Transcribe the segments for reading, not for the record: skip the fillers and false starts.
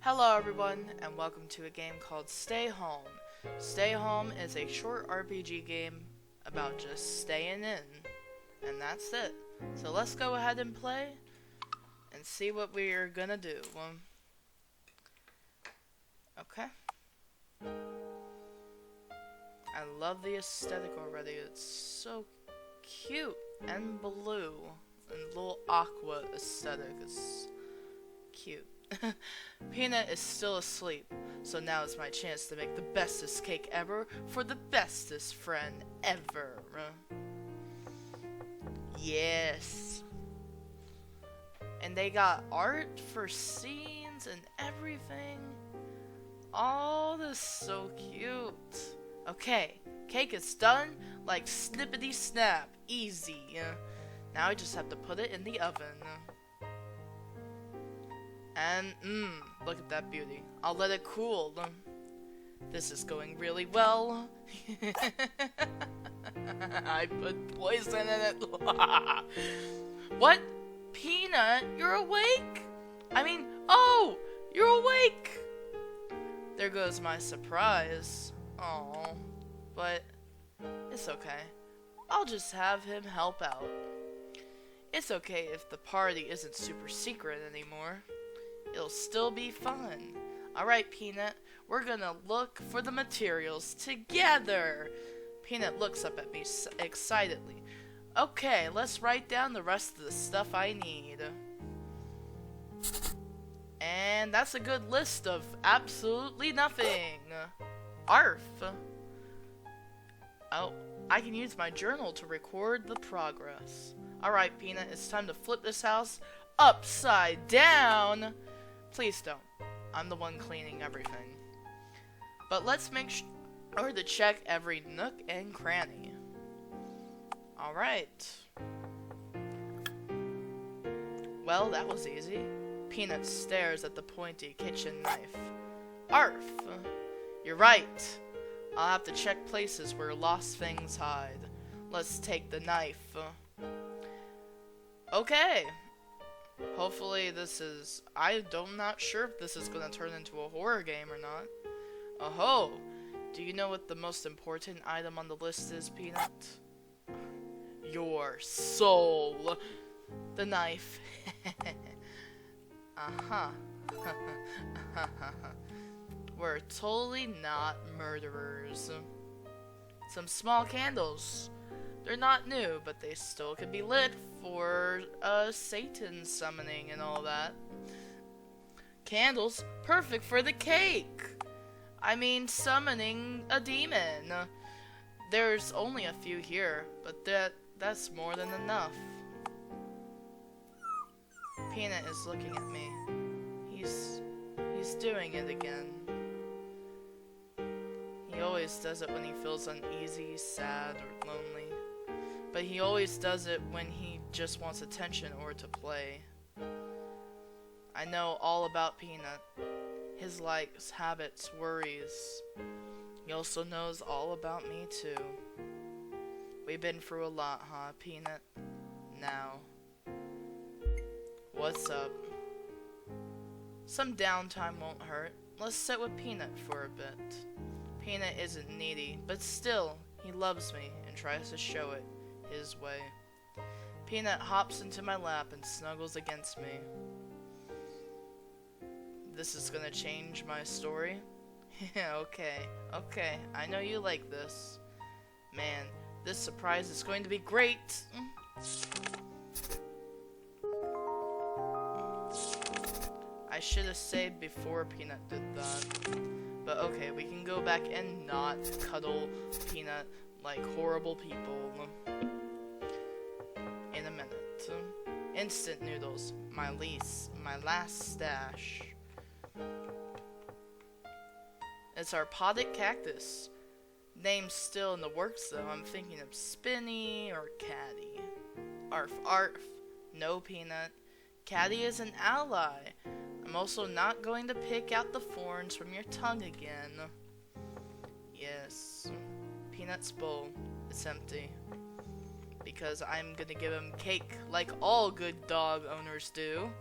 Hello everyone, and welcome to a game called Stay Home. Stay Home is a short RPG game about just staying in, and that's it. So let's go ahead and play, and see what we're gonna do. Okay. I love the aesthetic already, it's so cute, and blue, and little aqua aesthetic is cute. Peanut is still asleep, so now is my chance to make the bestest cake ever for the bestest friend ever. Yes. And they got art for scenes and everything. Oh, this is so cute. Okay, cake is done like snippety snap. Easy. Now I just have to put it in the oven. And, look at that beauty. I'll let it cool. This is going really well. I put poison in it. What? Peanut, you're awake? Oh, you're awake. There goes my surprise. Oh, but it's okay. I'll just have him help out. It's okay if the party isn't super secret anymore. It'll still be fun. Alright, Peanut, we're gonna look for the materials together. Peanut looks up at me excitedly. Okay, let's write down the rest of the stuff I need. And that's a good list of absolutely nothing. Arf. Oh, I can use my journal to record the progress. Alright, Peanut, it's time to flip this house upside down. Please don't. I'm the one cleaning everything. But let's make sure to check every nook and cranny. Alright. Well, that was easy. Peanut stares at the pointy kitchen knife. Arf! You're right. I'll have to check places where lost things hide. Let's take the knife. Okay. Hopefully this is... I'm not sure if this is going to turn into a horror game or not. Oh-ho! Do you know what the most important item on the list is, Peanut? Your soul! The knife. Uh-huh. We're totally not murderers. Some small candles. They're not new, but they still can be lit for Satan summoning and all that. Candles, perfect for the cake. Summoning a demon. There's only a few here, but that's more than enough. Peanut is looking at me. He's doing it again. He always does it when he feels uneasy, sad, or lonely. But he always does it when he just wants attention or to play. I know all about Peanut. His likes, habits, worries. He also knows all about me too. We've been through a lot, huh, Peanut? Now. What's up? Some downtime won't hurt. Let's sit with Peanut for a bit. Peanut isn't needy, but still, he loves me and tries to show it his way. Peanut hops into my lap and snuggles against me. This is gonna change my story? Okay, I know you like this. Man, this surprise is going to be great! I should have saved before Peanut did that. But okay, we can go back and not cuddle Peanut like horrible people. In a minute. Instant noodles, my last stash. It's our potted cactus. Name's still in the works though. I'm thinking of Spinny or Caddy. Arf, arf. No, Peanut. Caddy is an ally. I'm also not going to pick out the thorns from your tongue again. Yes. Peanut's bowl. It's empty. Because I'm gonna give him cake like all good dog owners do.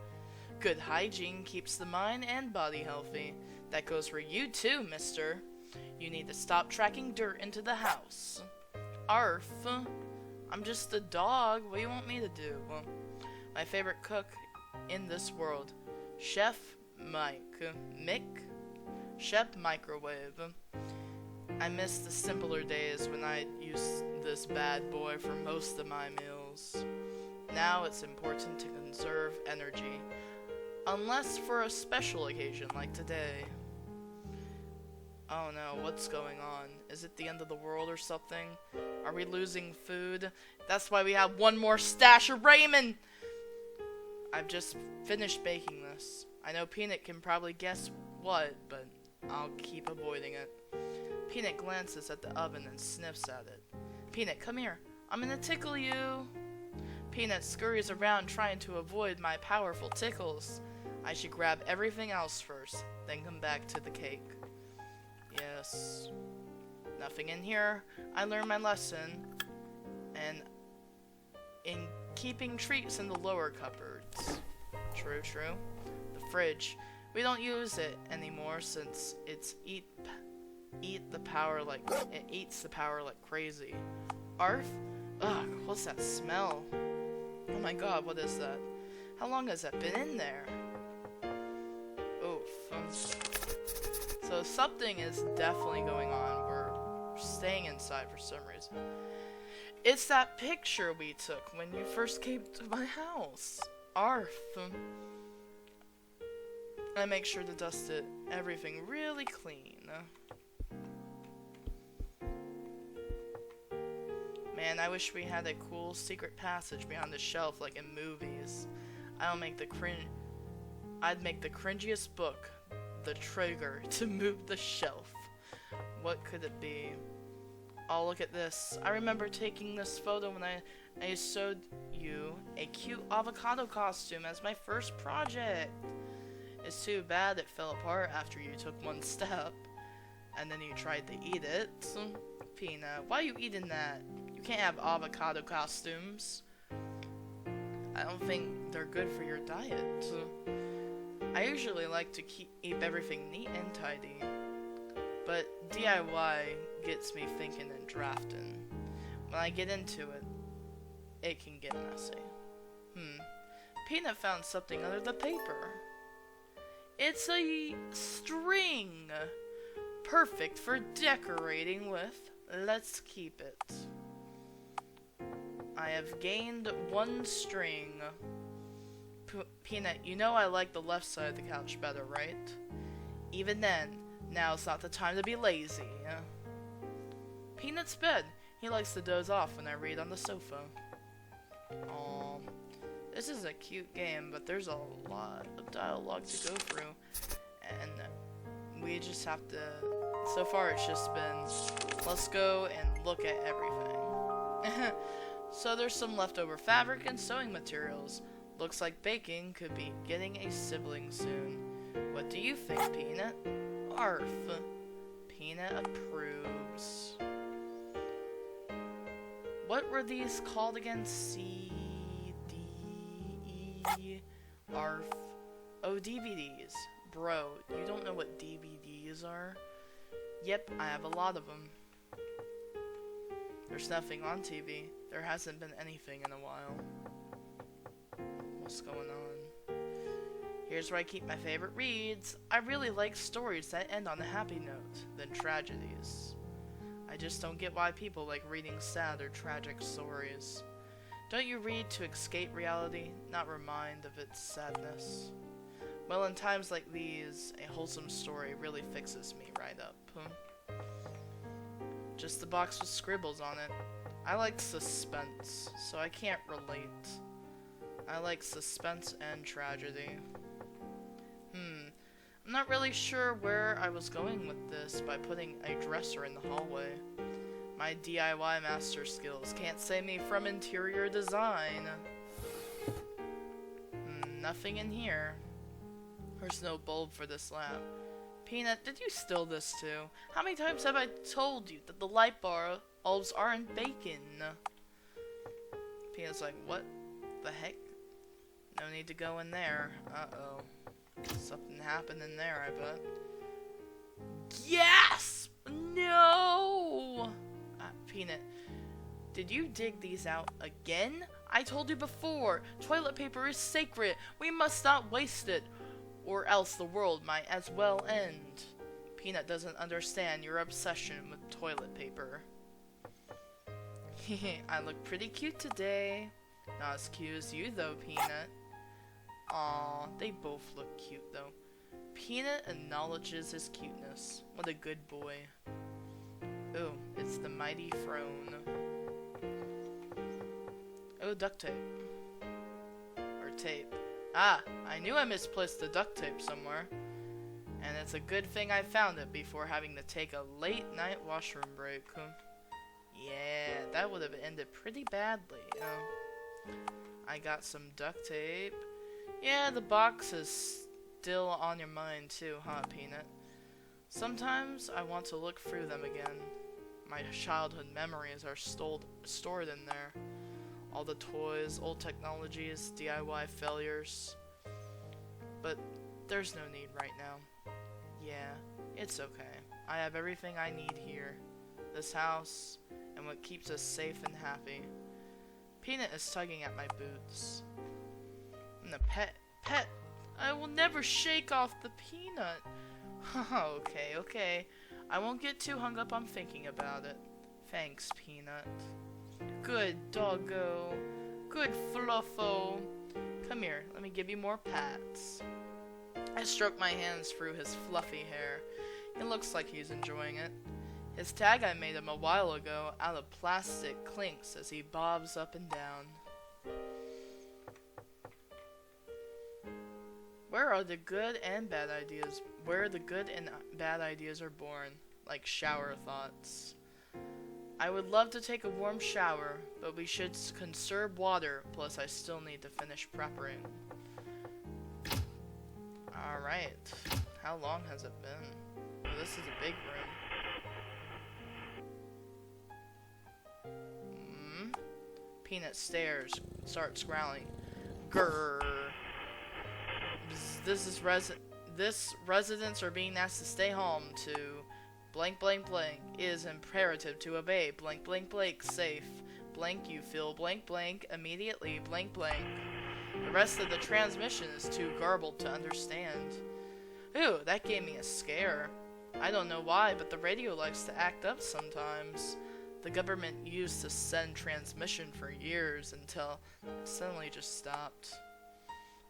Good hygiene keeps the mind and body healthy. That goes for you too, mister. You need to stop tracking dirt into the house. Arf. I'm just a dog. What do you want me to do? My favorite cook in this world. Chef Mike. Mick? Chef Microwave. I miss the simpler days when I used this bad boy for most of my meals. Now it's important to conserve energy. Unless for a special occasion like today. Oh no, what's going on? Is it the end of the world or something? Are we losing food? That's why we have one more stash of ramen! I've just finished baking this. I know Peanut can probably guess what, but I'll keep avoiding it. Peanut glances at the oven and sniffs at it. Peanut, come here. I'm gonna tickle you. Peanut scurries around trying to avoid my powerful tickles. I should grab everything else first, then come back to the cake. Yes. Nothing in here. I learned my lesson. And in keeping treats in the lower cupboards. True, true. The fridge. We don't use it anymore since it eats the power like crazy. Arf? Ugh, what's that smell? Oh my god, what is that? How long has that been in there? Oof. So something is definitely going on. We're staying inside for some reason. It's that picture we took when you first came to my house. Arf. I make sure to dust it, everything really clean. Man, I wish we had a cool secret passage behind the shelf like in movies. I'd make the cringiest book the trigger to move the shelf. What could it be? Oh, look at this. I remember taking this photo when I showed you a cute avocado costume as my first project. It's too bad it fell apart after you took one step. And then you tried to eat it. Peanut, why are you eating that? You can't have avocado costumes. I don't think they're good for your diet. I usually like to keep everything neat and tidy. But DIY gets me thinking and drafting. When I get into it, it can get messy. Peanut found something under the paper. It's a string. Perfect for decorating with. Let's keep it. I have gained one string. Peanut, you know I like the left side of the couch better, right? Even then, now's not the time to be lazy. Peanut's bed. He likes to doze off when I read on the sofa. Aww. This is a cute game, but there's a lot of dialogue to go through. And we just have to... So far it's just been, let's go and look at everything. So there's some leftover fabric and sewing materials. Looks like baking could be getting a sibling soon. What do you think, Peanut? Arf. Peanut approves. What were these called again? C, D, E, Arf. Oh, DVDs. Bro, you don't know what DVDs are? Yep, I have a lot of them. There's nothing on TV. There hasn't been anything in a while. What's going on? Here's where I keep my favorite reads. I really like stories that end on a happy note than tragedies. I just don't get why people like reading sad or tragic stories. Don't you read to escape reality, not remind of its sadness? Well, in times like these, a wholesome story really fixes me right up. Just a box with scribbles on it. I like suspense, so I can't relate. I like suspense and tragedy. I'm not really sure where I was going with this by putting a dresser in the hallway. My DIY master skills can't save me from interior design. Nothing in here. There's no bulb for this lamp. Peanut, did you steal this too? How many times have I told you that the light bulbs aren't bacon? Peanut's like, what the heck? No need to go in there. Uh-oh. Something happened in there, I bet. Yes! No! Peanut, did you dig these out again? I told you before, toilet paper is sacred. We must not waste it, or else the world might as well end. Peanut doesn't understand your obsession with toilet paper. I look pretty cute today. Not as cute as you though, Peanut. Aw, they both look cute though. Peanut acknowledges his cuteness. What a good boy. Oh, it's the mighty Frone. Oh, duct tape. Or tape. Ah, I knew I misplaced the duct tape somewhere. And it's a good thing I found it before having to take a late night washroom break. Yeah, that would have ended pretty badly, you know. I got some duct tape. Yeah, the box is still on your mind too, huh, Peanut? Sometimes I want to look through them again. My childhood memories are stored in there. All the toys, old technologies, DIY failures. But there's no need right now. Yeah, it's okay. I have everything I need here. This house, and what keeps us safe and happy. Peanut is tugging at my boots. And the pet, I will never shake off the Peanut. Okay. I won't get too hung up on thinking about it. Thanks, Peanut. Good doggo. Good fluffo. Come here, let me give you more pats. I stroke my hands through his fluffy hair. It looks like he's enjoying it. His tag I made him a while ago out of plastic clinks as he bobs up and down. Where the good and bad ideas are born, like shower thoughts. I would love to take a warm shower, but we should conserve water, plus I still need to finish prepping. Alright, how long has it been? Oh, this is a big room. Peanut starts growling. Grrr. This residents are being asked to stay home to blank blank blank. It is imperative to obey blank blank blank safe. Blank you feel blank blank immediately blank blank. The rest of the transmission is too garbled to understand. Ooh, that gave me a scare. I don't know why, but the radio likes to act up sometimes. The government used to send transmission for years until it suddenly just stopped.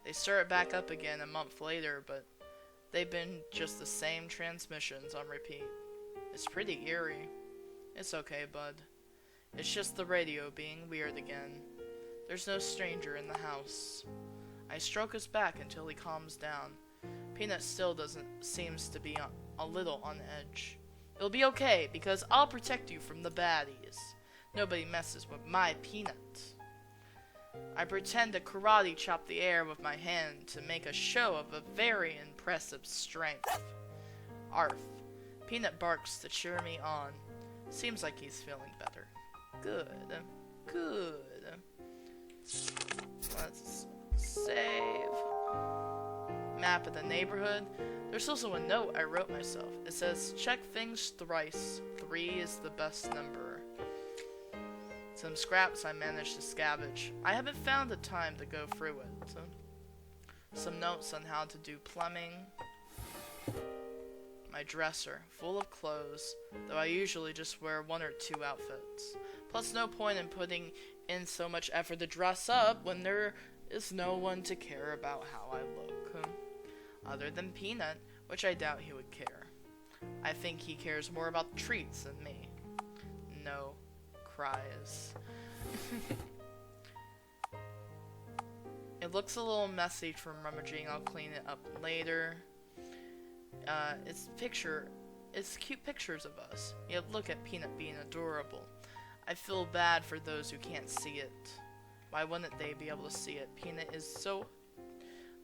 They started back up again a month later, but they've been just the same transmissions on repeat. It's pretty eerie. It's okay, bud. It's just the radio being weird again. There's no stranger in the house. I stroke his back until he calms down. Peanut still seems to be a little on edge. It'll be okay, because I'll protect you from the baddies. Nobody messes with my Peanut. I pretend to karate chop the air with my hand to make a show of a very impressive strength. Arf. Peanut barks to cheer me on. Seems like he's feeling better. Good. Let's save. Map of the neighborhood. There's also a note I wrote myself. It says, check things thrice. 3 is the best number. Some scraps I managed to scavenge. I haven't found the time to go through it. Some notes on how to do plumbing. My dresser, full of clothes, though I usually just wear 1 or 2 outfits. Plus no point in putting in so much effort to dress up when there is no one to care about how I look. Other than Peanut, which I doubt he would care. I think he cares more about treats than me. No. Cries. It looks a little messy from rummaging. I'll clean it up later. It's cute pictures of us. Yet look at Peanut being adorable. I feel bad for those who can't see it. Why wouldn't they be able to see it? Peanut is so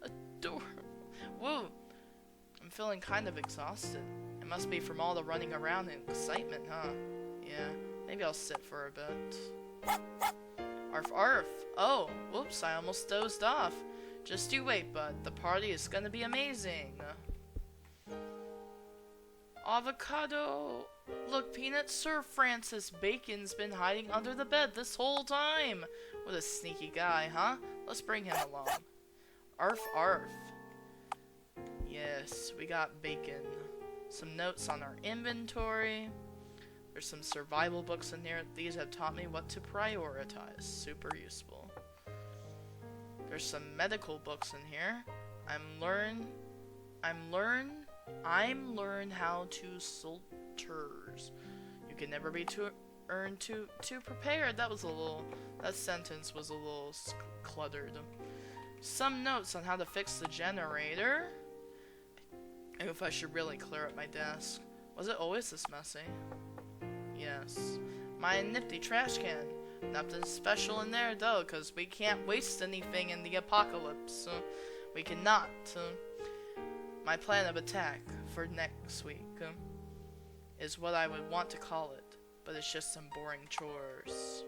adorable. Whoa! I'm feeling kind of exhausted. It must be from all the running around and excitement, huh? Yeah. Maybe I'll sit for a bit. Arf arf. Oh, whoops, I almost dozed off. Just you wait, bud. The party is gonna be amazing. Avocado! Look, Peanut, Sir Francis Bacon's been hiding under the bed this whole time! What a sneaky guy, huh? Let's bring him along. Arf, arf. Yes, we got bacon. Some notes on our inventory. There's some survival books in here. These have taught me what to prioritize. Super useful. There's some medical books in here. I'm learn how to solters. You can never be too prepared. That sentence was a little cluttered. Some notes on how to fix the generator. If I should really clear up my desk. Was it always this messy? Yes. My nifty trash can. Nothing special in there though, cause we can't waste anything in the apocalypse. We cannot. My plan of attack for next week is what I would want to call it, but it's just some boring chores.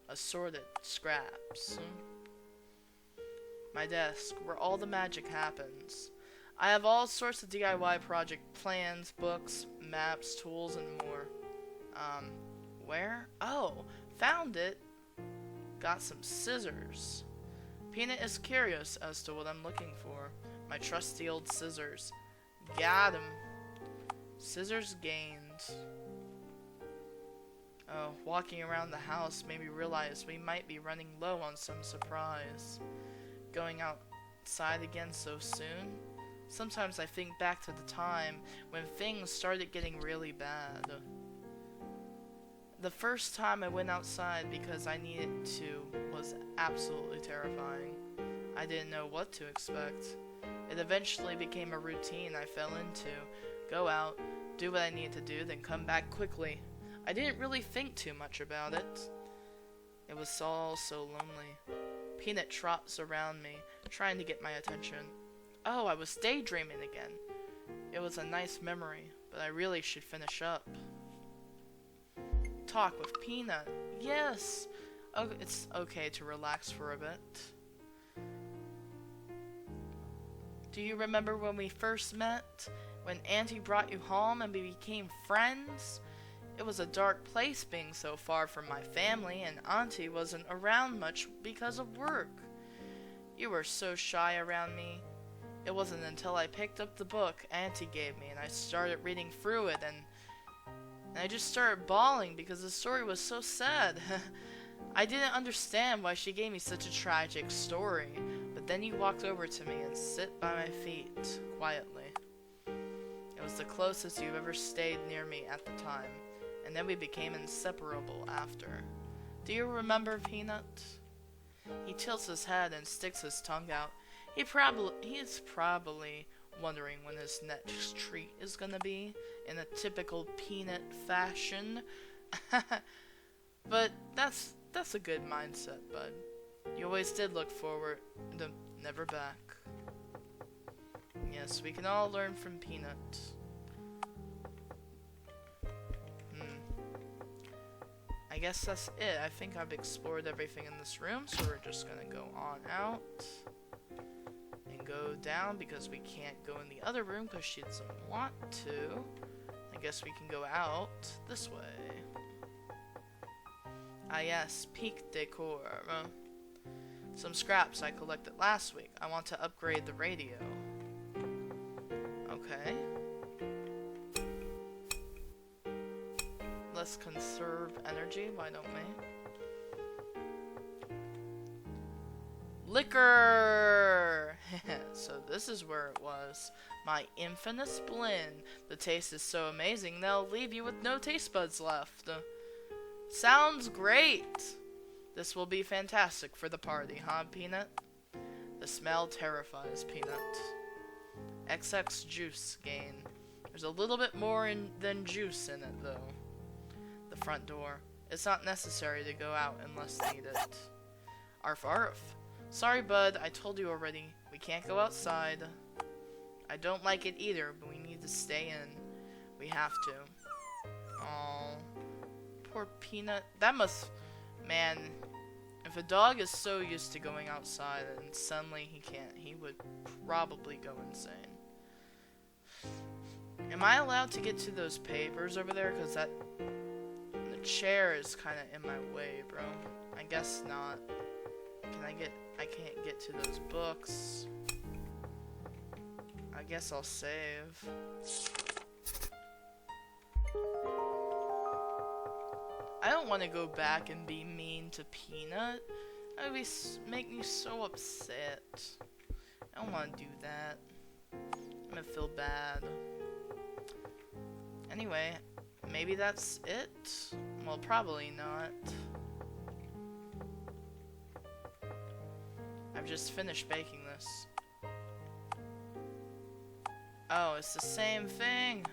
Assorted scraps. My desk, where all the magic happens. I have all sorts of DIY project plans, books, maps, tools, and more. Where? Oh, found it. Got some scissors. Peanut is curious as to what I'm looking for. My trusty old scissors. Got 'em. Scissors gained. Oh, walking around the house made me realize we might be running low on some supplies. Going outside again so soon? Sometimes I think back to the time when things started getting really bad. The first time I went outside because I needed to was absolutely terrifying. I didn't know what to expect. It eventually became a routine I fell into. Go out, do what I needed to do, then come back quickly. I didn't really think too much about it. It was all so lonely. Peanut trots around me, trying to get my attention. Oh, I was daydreaming again. It was a nice memory, but I really should finish up. Talk with Peanut. Yes! Oh, it's okay to relax for a bit. Do you remember when we first met? When Auntie brought you home and we became friends? It was a dark place being so far from my family, and Auntie wasn't around much because of work. You were so shy around me. It wasn't until I picked up the book Auntie gave me and I started reading through it and I just started bawling because the story was so sad. I didn't understand why she gave me such a tragic story, but then you walked over to me and sit by my feet quietly. It was the closest you've ever stayed near me at the time, and then we became inseparable after. Do you remember Peanut? He tilts his head and sticks his tongue out. He is probably wondering when his next treat is gonna be, in a typical Peanut fashion. But that's a good mindset, bud. You always did look forward, never back. Yes, we can all learn from Peanut. I guess that's it. I think I've explored everything in this room, so we're just gonna go on out. And go down because we can't go in the other room because she doesn't want to. I guess we can go out this way. Ah yes, peak decor. Some scraps I collected last week. I want to upgrade the radio. Okay. Let's conserve energy, why don't we? Liquor! So this is where it was. My infamous blend. The taste is so amazing they'll leave you with no taste buds left. Sounds great! This will be fantastic for the party, huh, Peanut? The smell terrifies Peanut. XX juice gain. There's a little bit more than juice in it, though. The front door. It's not necessary to go out unless needed. Arf arf. Sorry, bud, I told you already. We can't go outside. I don't like it either, but we need to stay in. We have to. Aww. Poor Peanut. That must... Man. If a dog is so used to going outside and suddenly he can't, he would probably go insane. Am I allowed to get to those papers over there? Because the chair is kind of in my way, bro. I guess not. I can't get to those books. I guess I'll save. I don't want to go back and be mean to Peanut. That would make me so upset. I don't want to do that. I'm gonna feel bad. Anyway, maybe that's it? Well, probably not. I've just finished baking this. Oh, it's the same thing.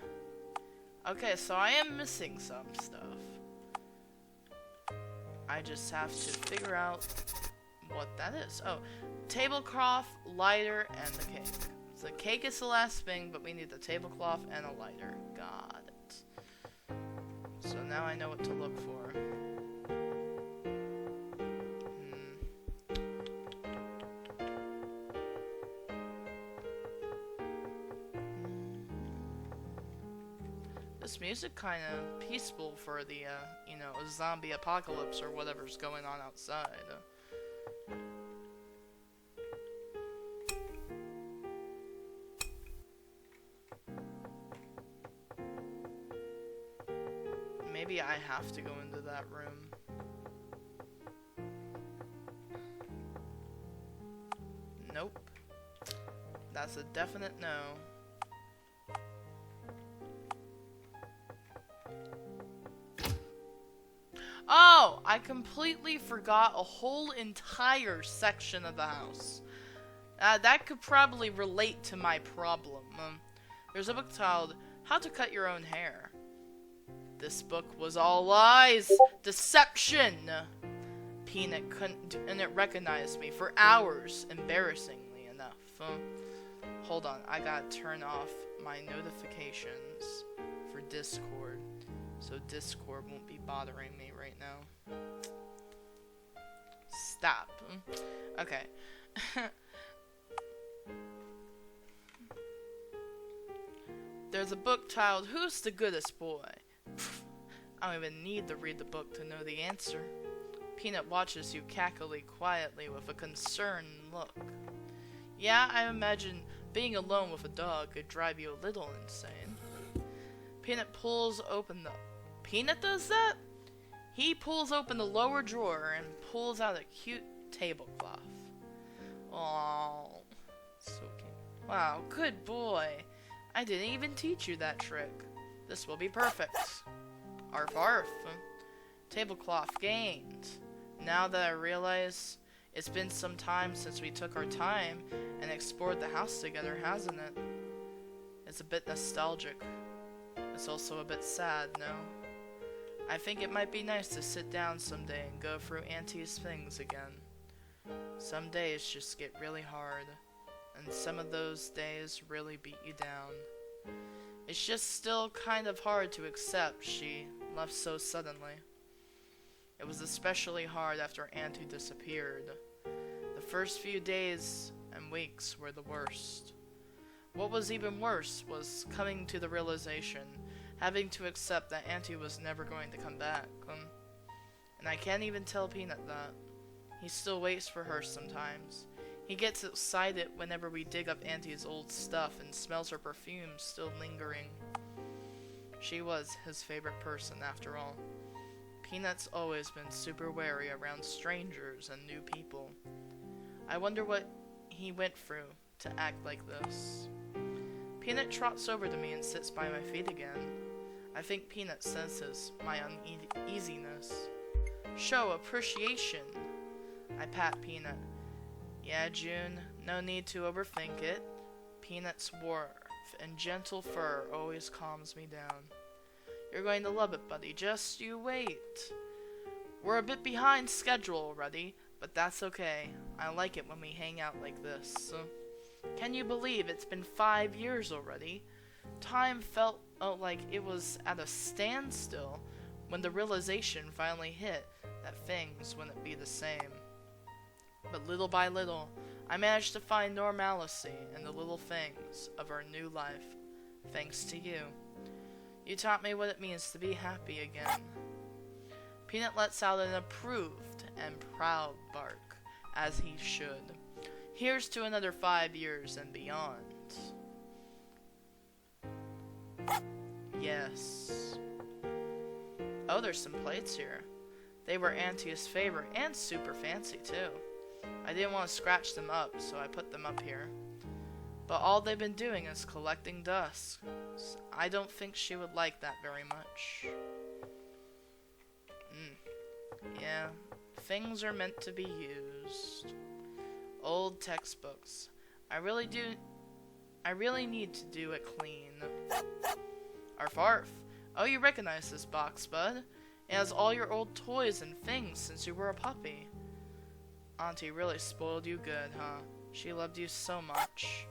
Okay, so I am missing some stuff. I just have to figure out what that is. Oh, tablecloth, lighter, and the cake. So the cake is the last thing, but we need the tablecloth and a lighter. Got it. So now I know what to look for. This music kind of peaceful for the, you know, zombie apocalypse or whatever's going on outside. Maybe I have to go into that room. Nope. That's a definite no. Oh, I completely forgot a whole entire section of the house. That could probably relate to my problem. There's a book titled How to Cut Your Own Hair. This book was all lies. Deception. Peanut couldn't recognize me for hours, embarrassingly enough. Hold on, I gotta turn off my notifications for Discord, so Discord won't be bothering me right now. Stop. Okay. There's a book titled Who's the Goodest Boy? I don't even need to read the book to know the answer. Peanut watches you cackling quietly with a concerned look. Yeah, I imagine being alone with a dog could drive you a little insane. Peanut pulls open the... Peanut does that? He pulls open the lower drawer and pulls out a cute tablecloth. Aww, so cute. Wow, good boy. I didn't even teach you that trick. This will be perfect. Arf arf. Tablecloth gained. Now that I realize it's been some time since we took our time and explored the house together, hasn't it? It's a bit nostalgic. It's also a bit sad, no? I think it might be nice to sit down someday and go through Auntie's things again. Some days just get really hard, and some of those days really beat you down. It's just still kind of hard to accept she left so suddenly. It was especially hard after Auntie disappeared. The first few days and weeks were the worst. What was even worse was coming to the realization, having to accept that Auntie was never going to come back. And I can't even tell Peanut that. He still waits for her sometimes. He gets excited whenever we dig up Auntie's old stuff and smells her perfume still lingering. She was his favorite person after all. Peanut's always been super wary around strangers and new people. I wonder what he went through to act like this. Peanut trots over to me and sits by my feet again. I think Peanut senses my uneasiness. Show appreciation. I pat Peanut. Yeah, June, no need to overthink it. Peanut's warmth and gentle fur always calms me down. You're going to love it, buddy. Just you wait. We're a bit behind schedule already, but that's okay. I like it when we hang out like this. Can you believe it's been 5 years already? Time felt like it was at a standstill when the realization finally hit that things wouldn't be the same. But little by little, I managed to find normalcy in the little things of our new life, thanks to you. You taught me what it means to be happy again. Peanut lets out an approved and proud bark, as he should. Here's to another 5 years and beyond. Yes. Oh, there's some plates here. They were Auntie's favorite and super fancy too. I didn't want to scratch them up, so I put them up here. But all they've been doing is collecting dust. I don't think she would like that very much. Yeah, things are meant to be used. Old textbooks. I really need to do it clean. Arf arf. Oh, you recognize this box, bud. It has all your old toys and things since you were a puppy. Auntie really spoiled you good, huh? She loved you so much.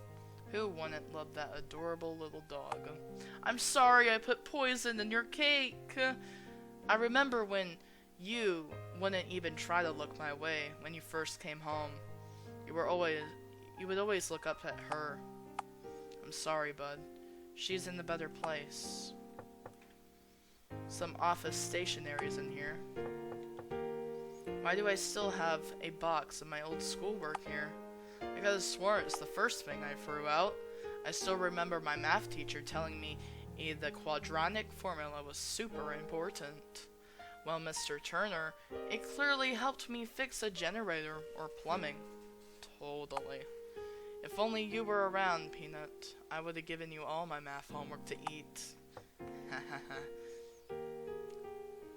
Who wouldn't love that adorable little dog? I'm sorry I put poison in your cake. I remember when you wouldn't even try to look my way when you first came home. You would always look up at her. I'm sorry, bud. She's in a better place. Some office stationery's in here. Why do I still have a box of my old schoolwork here? I could have sworn it's the first thing I threw out. I still remember my math teacher telling me the quadratic formula was super important. Well, Mr. Turner, it clearly helped me fix a generator or plumbing. Totally. If only you were around, Peanut, I would have given you all my math homework to eat.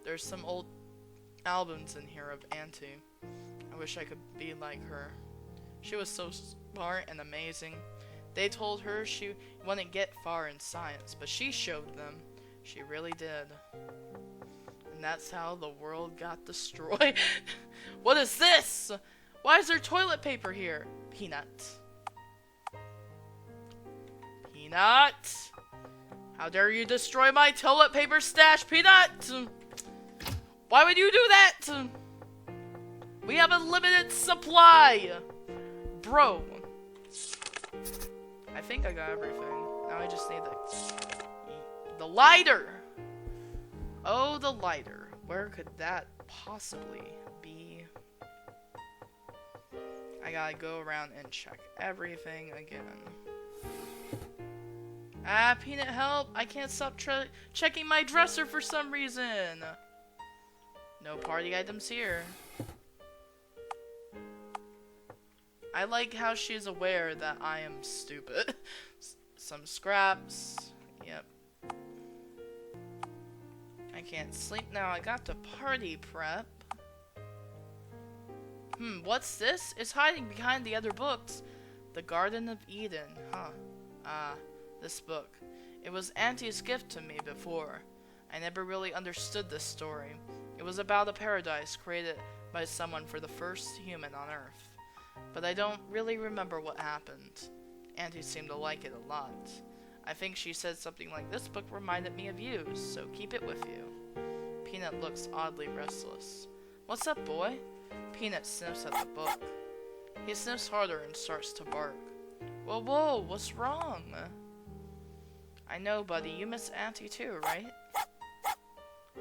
There's some old albums in here of Auntie. I wish I could be like her. She was so smart and amazing. They told her she wouldn't get far in science, but she showed them. She really did. And that's how the world got destroyed. What is this? Why is there toilet paper here? Peanut. Peanut! How dare you destroy my toilet paper stash, Peanut? Why would you do that? We have a limited supply. Bro. I think I got everything. Now I just need the lighter. Oh, the lighter. Where could that possibly be? I gotta go around and check everything again. Ah, Peanut, help! I can't stop checking my dresser for some reason. No party items here. I like how she's aware that I am stupid. Some scraps. Yep. I can't sleep now. I got to party prep. What's this? It's hiding behind the other books. The Garden of Eden. Huh. This book. It was Auntie's gift to me before. I never really understood this story. It was about a paradise created by someone for the first human on Earth. But I don't really remember what happened. Auntie seemed to like it a lot. I think she said something like, "This book reminded me of you, so keep it with you." Peanut looks oddly restless. "What's up, boy?" Peanut sniffs at the book. He sniffs harder and starts to bark. Whoa, what's wrong? I know, buddy, you miss Auntie too, right?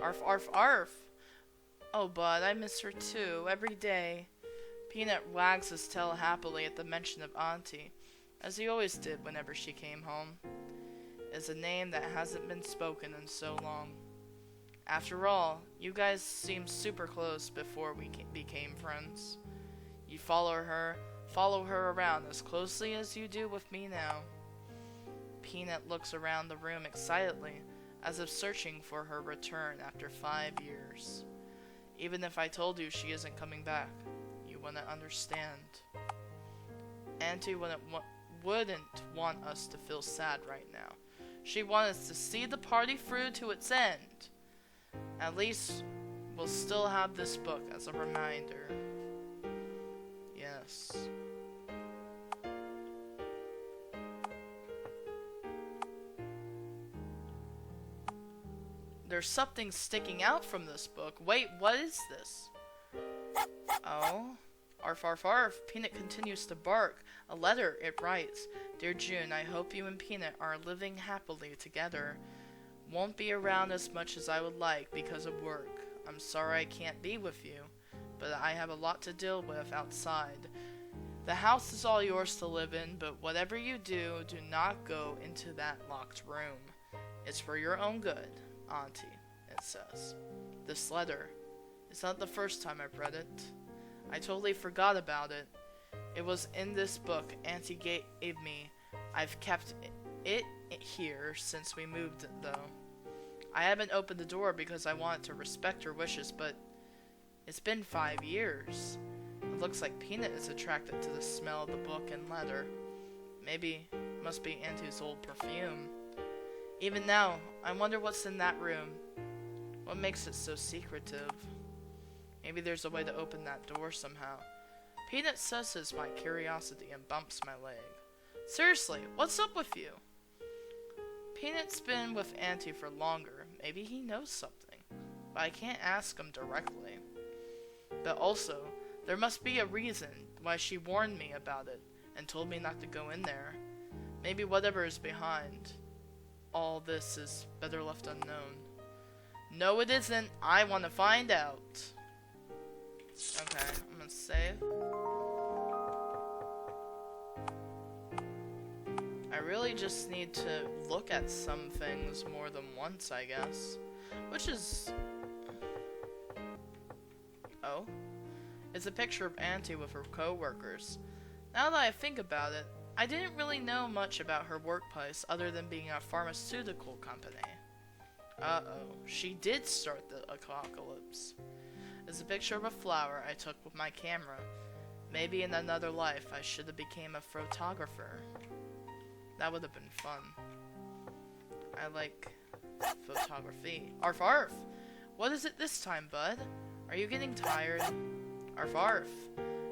Arf, arf, arf. Oh, bud, I miss her too, every day. Peanut wags his tail happily at the mention of Auntie, as he always did whenever she came home. It's a name that hasn't been spoken in so long. After all, you guys seemed super close before we became friends. You follow her around as closely as you do with me now. Peanut looks around the room excitedly, as if searching for her return after 5 years. Even if I told you she isn't coming back, you wouldn't understand. Auntie wouldn't want us to feel sad right now. She wants us to see the party through to its end. At least, we'll still have this book as a reminder. Yes. There's something sticking out from this book. Wait, what is this? Oh? Arf, arf, arf. Peanut continues to bark. A letter, it writes. Dear June, I hope you and Peanut are living happily together. Won't be around as much as I would like because of work. I'm sorry I can't be with you, but I have a lot to deal with outside. The house is all yours to live in, but whatever you do, do not go into that locked room. It's for your own good, Auntie, it says. This letter. It's not the first time I've read it. I totally forgot about it. It was in this book Auntie gave me. I've kept it here since we moved, though. I haven't opened the door because I wanted to respect her wishes, but it's been 5 years. It looks like Peanut is attracted to the smell of the book and letter. Maybe it must be Auntie's old perfume. Even now, I wonder what's in that room. What makes it so secretive? Maybe there's a way to open that door somehow. Peanut senses my curiosity and bumps my leg. Seriously, what's up with you? Peanut's been with Auntie for longer. Maybe he knows something. But I can't ask him directly. But also, there must be a reason why she warned me about it and told me not to go in there. Maybe whatever is behind all this is better left unknown. No, it isn't. I want to find out. Okay, I'm gonna save. I really just need to look at some things more than once, I guess. Which is... Oh? It's a picture of Auntie with her co-workers. Now that I think about it, I didn't really know much about her workplace other than being a pharmaceutical company. Uh-oh, she did start the apocalypse. It's a picture of a flower I took with my camera. Maybe in another life I should have became a photographer. That would have been fun. I like photography. Arf arf! What is it this time, bud? Are you getting tired? Arf arf!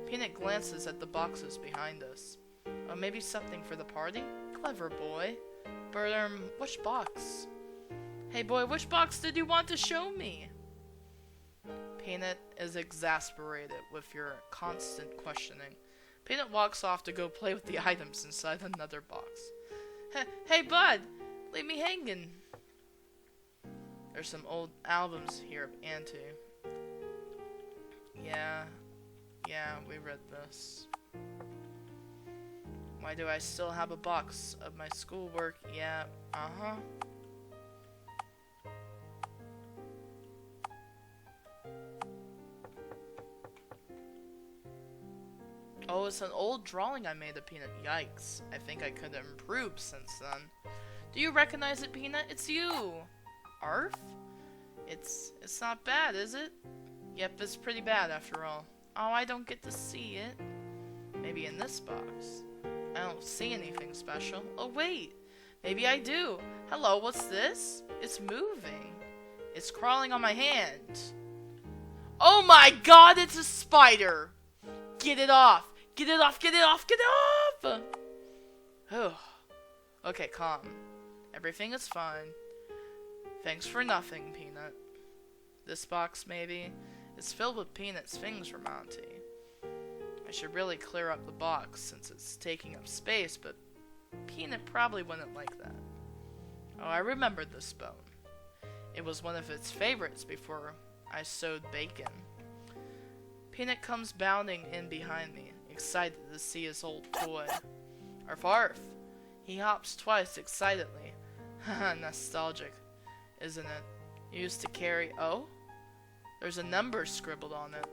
Peanut glances at the boxes behind us. Oh, maybe something for the party? Clever boy. But, which box? Hey boy, which box did you want to show me? Peanut is exasperated with your constant questioning. Peanut walks off to go play with the items inside another box. Hey bud, leave me hanging. There's some old albums here of Auntie. Yeah, we read this. Why do I still have a box of my schoolwork? Yeah, uh-huh. Oh, it's an old drawing I made of Peanut. Yikes. I think I could have improved since then. Do you recognize it, Peanut? It's you! Arf? It's not bad, is it? Yep, it's pretty bad after all. Oh, I don't get to see it. Maybe in this box. I don't see anything special. Oh, wait. Maybe I do. Hello, what's this? It's moving. It's crawling on my hand. Oh my god, it's a spider! Get it off! Get it off! Get it off! Get it off! Oh. Okay, calm. Everything is fine. Thanks for nothing, Peanut. This box, maybe, is filled with Peanut's things from Auntie. I should really clear up the box since it's taking up space, but Peanut probably wouldn't like that. Oh, I remember this bone. It was one of its favorites before I sewed bacon. Peanut comes bounding in behind me, excited to see his old toy. Arf arf! He hops twice excitedly. Haha, nostalgic, isn't it? You used to carry... Oh? There's a number scribbled on it.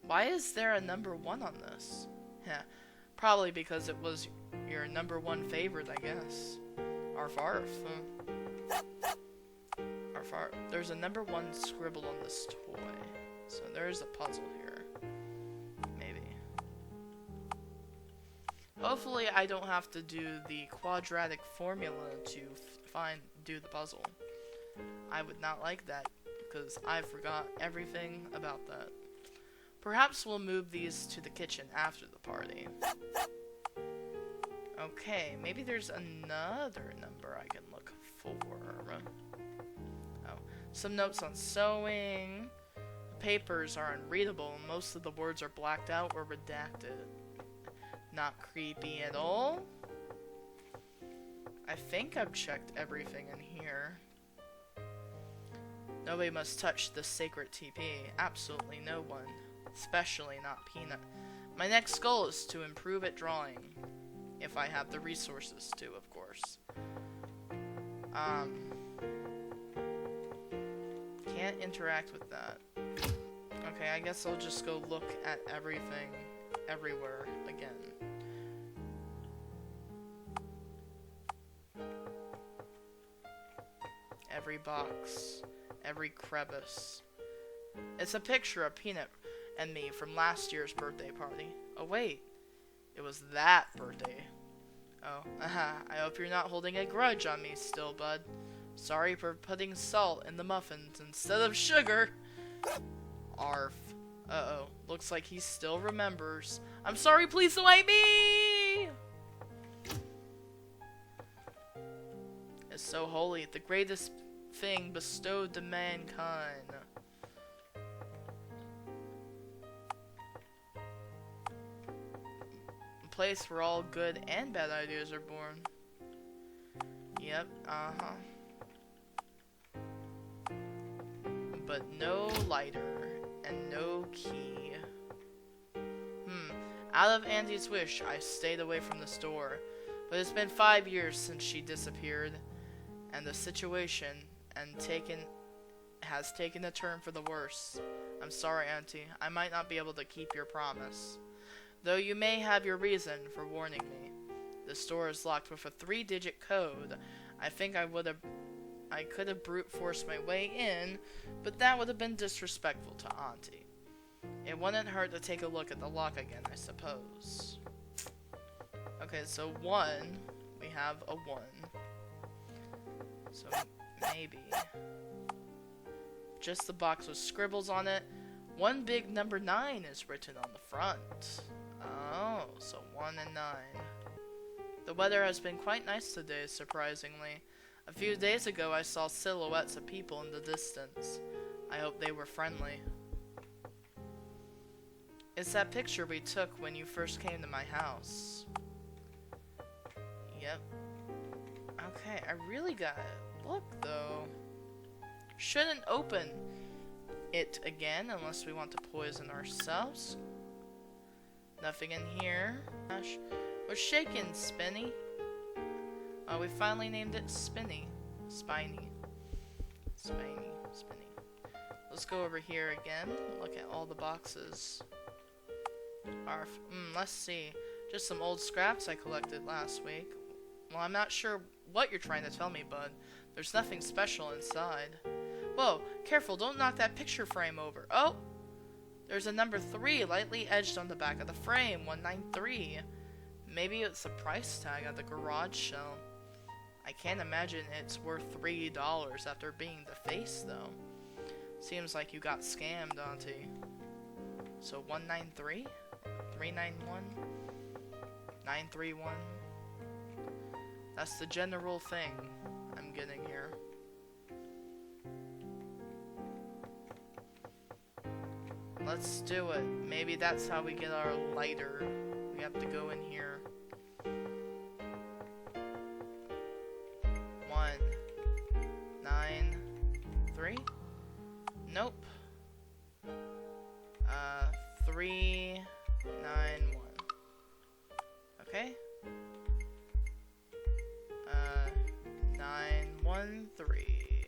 Why is there a number 1 on this? Heh, probably because it was your number 1 favorite, I guess. Arf arf. Arf arf. There's a number 1 scribbled on this toy. So there's a puzzle here. Maybe. Hopefully I don't have to do the quadratic formula to do the puzzle. I would not like that, because I forgot everything about that. Perhaps we'll move these to the kitchen after the party. Okay, maybe there's another number I can look for. Oh, some notes on sewing. papers are unreadable, and most of the words are blacked out or redacted. Not creepy at all. I think I've checked everything in here. Nobody must touch the sacred TP. Absolutely no one. Especially not Peanut. My next goal is to improve at drawing. If I have the resources to, of course. Can't interact with that. Okay, I guess I'll just go look at everything, everywhere, again. Every box, every crevice. It's a picture of Peanut and me from last year's birthday party. Oh wait, it was that birthday. Oh, I hope you're not holding a grudge on me still, bud. Sorry for putting salt in the muffins instead of sugar. Arf. Uh-oh. Looks like he still remembers. I'm sorry, please don't hate me! It's so holy, the greatest thing bestowed to mankind. A place where all good and bad ideas are born. Yep, uh-huh. But no lighter and no key. Out of Auntie's wish, I stayed away from the store. But it's been 5 years since she disappeared, and the situation has taken a turn for the worse. I'm sorry, Auntie. I might not be able to keep your promise. Though you may have your reason for warning me. The store is locked with a 3-digit code. I think I could have brute forced my way in, but that would have been disrespectful to Auntie. It wouldn't hurt to take a look at the lock again, I suppose. Okay, so 1. We have a 1. So maybe. Just the box with scribbles on it. One big number 9 is written on the front. Oh, so 1 and 9. The weather has been quite nice today, surprisingly. A few days ago, I saw silhouettes of people in the distance. I hope they were friendly. It's that picture we took when you first came to my house. Yep. Okay, I really gotta look, though. Shouldn't open it again unless we want to poison ourselves. Nothing in here. Gosh. We're shaking, Spinny. Oh, we finally named it Spinny. Spiny. Spiny. Spinny. Let's go over here again. Look at all the boxes. Let's see. Just some old scraps I collected last week. Well, I'm not sure what you're trying to tell me, bud. There's nothing special inside. Whoa, careful, don't knock that picture frame over. Oh! There's a number 3 lightly edged on the back of the frame. 193. Maybe it's a price tag at the garage sale. I can't imagine it's worth $3 after being defaced, though. Seems like you got scammed, Auntie. So 193? 391? 931? That's the general thing I'm getting here. Let's do it. Maybe that's how we get our lighter. We have to go in here. 1, 9, 3. Nope. 3, 9, 1. Okay. 9, 1, 3.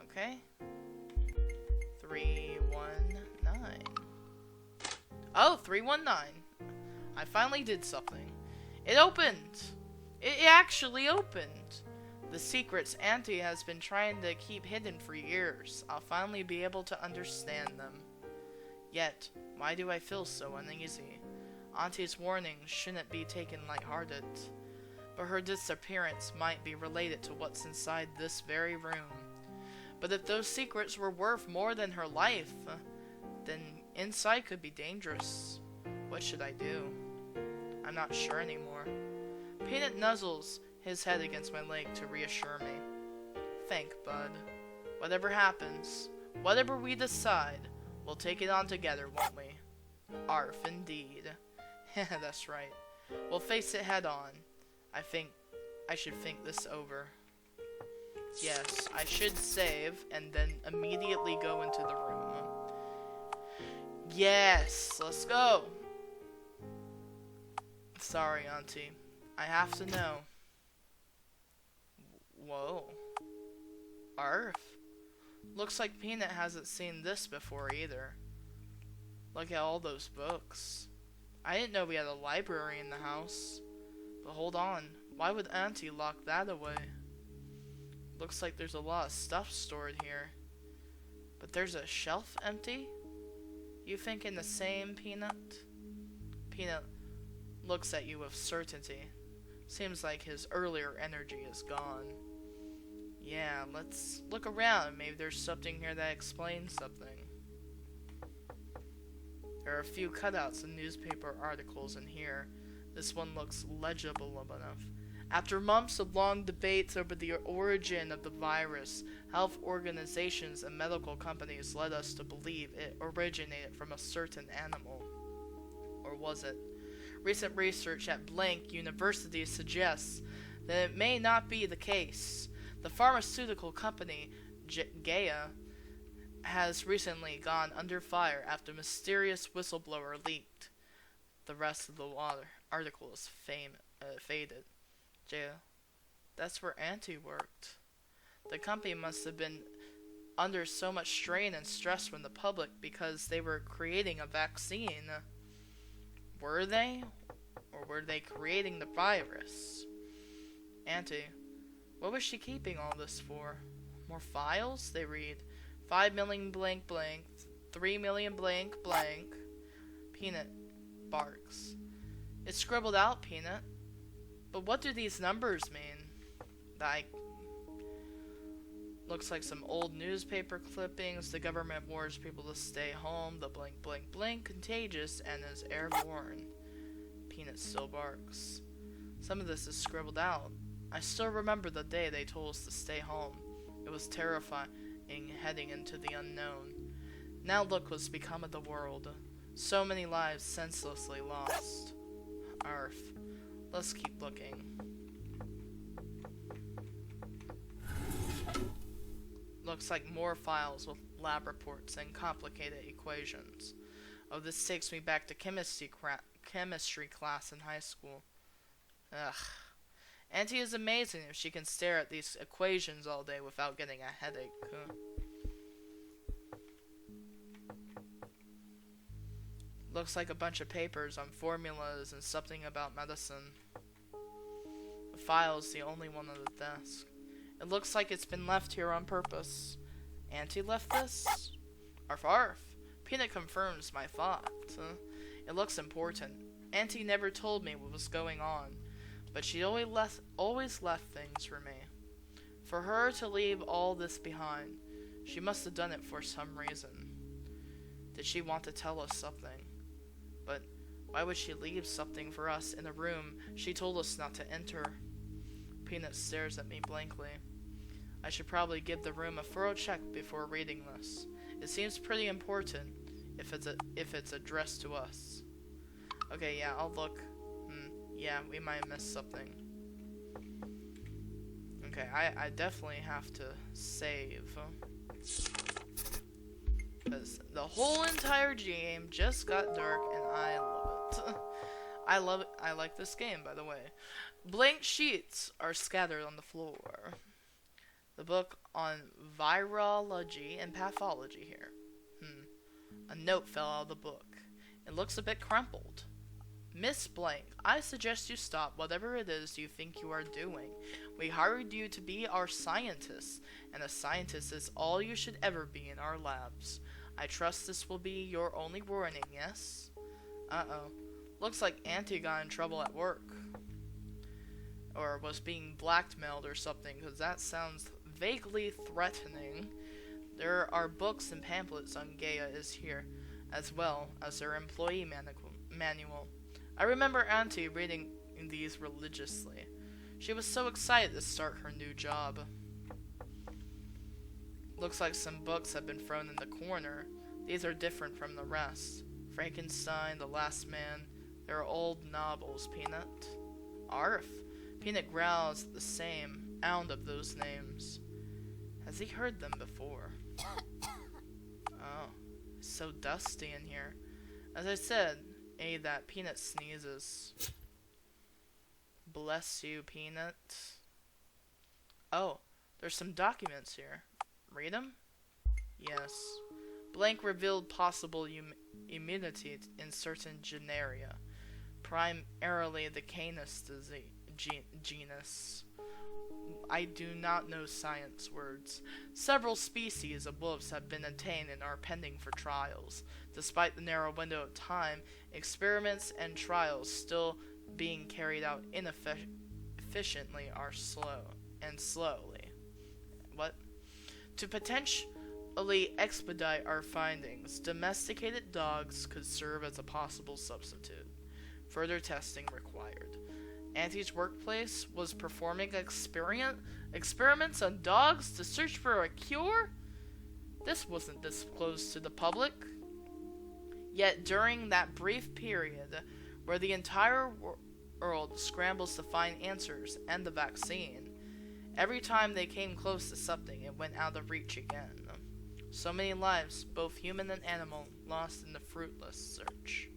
Okay. 3, 1, 9. Oh, 319. I finally did something. It opened. It actually opened. The secrets Auntie has been trying to keep hidden for years. I'll finally be able to understand them. Yet, why do I feel so uneasy? Auntie's warnings shouldn't be taken lighthearted. But her disappearance might be related to what's inside this very room. But if those secrets were worth more than her life, then inside could be dangerous. What should I do? I'm not sure anymore. Peanut nuzzles his head against my leg to reassure me. Think, bud. Whatever happens, Whatever we decide, we'll take it on together, won't we? Arf, indeed. That's right. We'll face it head on. I think I should think this over. Yes, I should save and then immediately go into the room. Yes, let's go. Sorry, Auntie. I have to know. Whoa. Arf. Looks like Peanut hasn't seen this before either. Look at all those books. I didn't know we had a library in the house. But hold on. Why would Auntie lock that away? Looks like there's a lot of stuff stored here. But there's a shelf empty? You thinking the same, Peanut? Peanut looks at you with certainty. Seems like his earlier energy is gone. Yeah, let's look around. Maybe there's something here that explains something. There are a few cutouts and newspaper articles in here. This one looks legible enough. After months of long debates over the origin of the virus, health organizations and medical companies led us to believe it originated from a certain animal. Or was it? Recent research at Blank University suggests that it may not be the case. The pharmaceutical company, Gaia, has recently gone under fire after a mysterious whistleblower leaked. The rest of the article is faded. Gaia, that's where Auntie worked. The company must have been under so much strain and stress from the public because they were creating a vaccine. Were they? Or were they creating the virus? Auntie, what was she keeping all this for? More files? They read 5 million blank blank, 3 million blank blank. Peanut barks. It's scribbled out, Peanut. But what do these numbers mean? Looks like some old newspaper clippings. The government warns people to stay home. The blank blank blank contagious and is airborne. Peanut still barks. Some of this is scribbled out. I still remember the day they told us to stay home. It was terrifying heading into the unknown. Now look what's become of the world. So many lives senselessly lost. Arf. Let's keep looking. Looks like more files with lab reports and complicated equations. Oh, this takes me back to chemistry class in high school. Ugh. Auntie is amazing if she can stare at these equations all day without getting a headache. Looks like a bunch of papers on formulas and something about medicine. The file's the only one on the desk. It looks like it's been left here on purpose. Auntie left this? Arf arf. Peanut confirms my thought. It looks important. Auntie never told me what was going on, but she always left things for me. For her to leave all this behind, she must have done it for some reason. Did she want to tell us something? But why would she leave something for us in a room she told us not to enter? Peanut stares at me blankly. I should probably give the room a thorough check before reading this. It seems pretty important if it's addressed to us. Okay, yeah, I'll look. Yeah, we might have missed something. Okay, I definitely have to save. Because the whole entire game just got dark and I love it. I love it. I like this game, by the way. Blank sheets are scattered on the floor. The book on virology and pathology here. A note fell out of the book. It looks a bit crumpled. Miss Blank, I suggest you stop whatever it is you think you are doing. We hired you to be our scientist, and a scientist is all you should ever be in our labs. I trust this will be your only warning, yes? Uh-oh. Looks like Auntie got in trouble at work. Or was being blackmailed or something, because that sounds vaguely threatening. There are books and pamphlets on Gaia is here, as well as their employee manual. I remember Auntie reading these religiously. She was so excited to start her new job. Looks like some books have been thrown in the corner. These are different from the rest. Frankenstein, The Last Man. They're old novels, Peanut. Arf. Peanut growls at the same sound of those names. Has he heard them before? Oh, it's so dusty in here. As I said, that Peanut sneezes. Bless you, Peanut. Oh, there's some documents here. Read them? Yes. Blank revealed possible immunity in certain genaria, primarily the Canis genus. I do not know science words. Several species of wolves have been obtained and are pending for trials. Despite the narrow window of time, experiments and trials still being carried out inefficiently are slowly. What? To potentially expedite our findings, domesticated dogs could serve as a possible substitute. Further testing required. Auntie's workplace was performing experiments on dogs to search for a cure? This wasn't disclosed to the public. Yet during that brief period where the entire world scrambles to find answers and the vaccine, every time they came close to something, it went out of reach again. So many lives, both human and animal, lost in the fruitless search.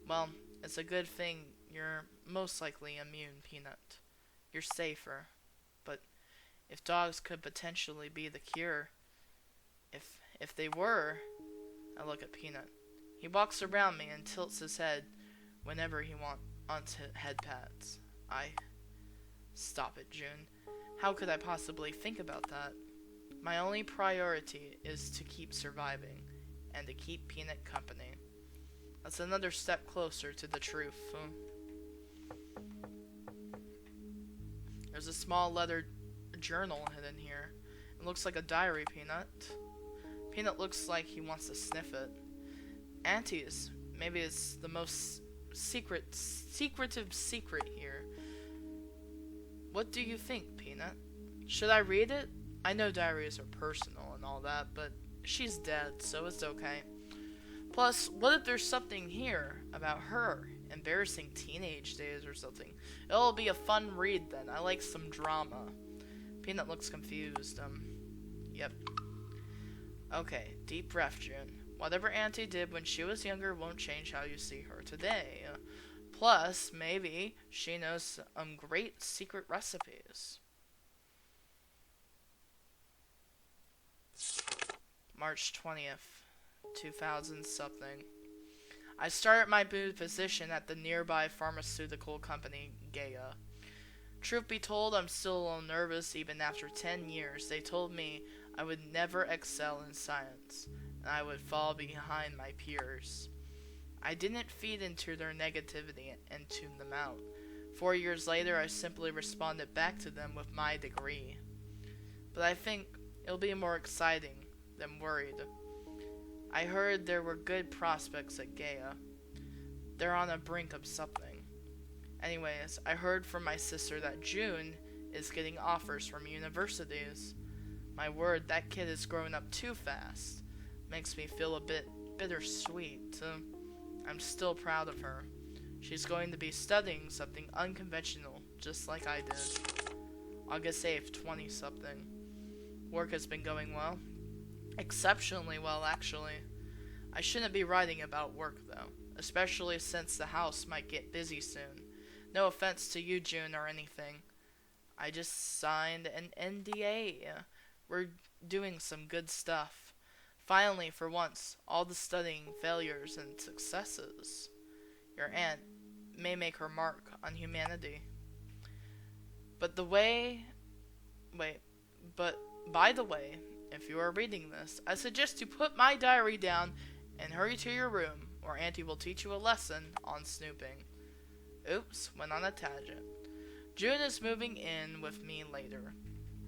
Well, it's a good thing you're most likely immune, Peanut. You're safer. But if dogs could potentially be the cure, if they were... I look at Peanut. He walks around me and tilts his head whenever he wants onto head pads. Stop it, June. How could I possibly think about that? My only priority is to keep surviving, and to keep Peanut company. That's another step closer to the truth. There's a small leather journal hidden here. It looks like a diary, Peanut. Peanut looks like he wants to sniff it. Auntie's. Maybe it's the most secretive secret here. What do you think, Peanut? Should I read it? I know diaries are personal and all that, but she's dead, so it's okay. Plus, what if there's something here about her? Embarrassing teenage days or something. It'll be a fun read then. I like some drama. Peanut looks confused. Yep. Okay, deep breath, June. Whatever Auntie did when she was younger won't change how you see her today. Plus, maybe she knows some great secret recipes. March 20th, 2000 something. I started my new position at the nearby pharmaceutical company, Gaia. Truth be told, I'm still a little nervous even after 10 years. They told me I would never excel in science, and I would fall behind my peers. I didn't feed into their negativity and tune them out. 4 years later, I simply responded back to them with my degree. But I think it'll be more exciting than worried. I heard there were good prospects at Gaia. They're on the brink of something. Anyways, I heard from my sister that June is getting offers from universities. My word, that kid is growing up too fast. Makes me feel a bit bittersweet. I'm still proud of her. She's going to be studying something unconventional, just like I did. August 8th, 20-something. Work has been going well. Exceptionally well, actually. I shouldn't be writing about work, though, especially since the house might get busy soon. No offense to you, June, or anything. I just signed an NDA. We're doing some good stuff. Finally, for once, all the studying failures and successes. Your aunt may make her mark on humanity. But by the way, if you are reading this, I suggest you put my diary down and hurry to your room, or Auntie will teach you a lesson on snooping. Oops, went on a tangent. June is moving in with me later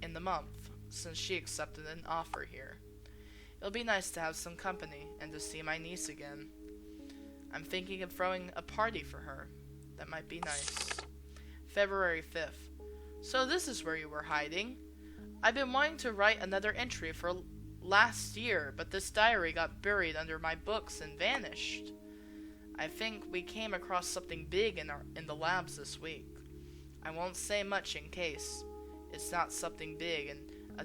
in the month, since she accepted an offer here. It'll be nice to have some company and to see my niece again. I'm thinking of throwing a party for her. That might be nice. February 5th. So this is where you were hiding. I've been wanting to write another entry for last year, but this diary got buried under my books and vanished. I think we came across something big in the labs this week. I won't say much in case it's not something big and I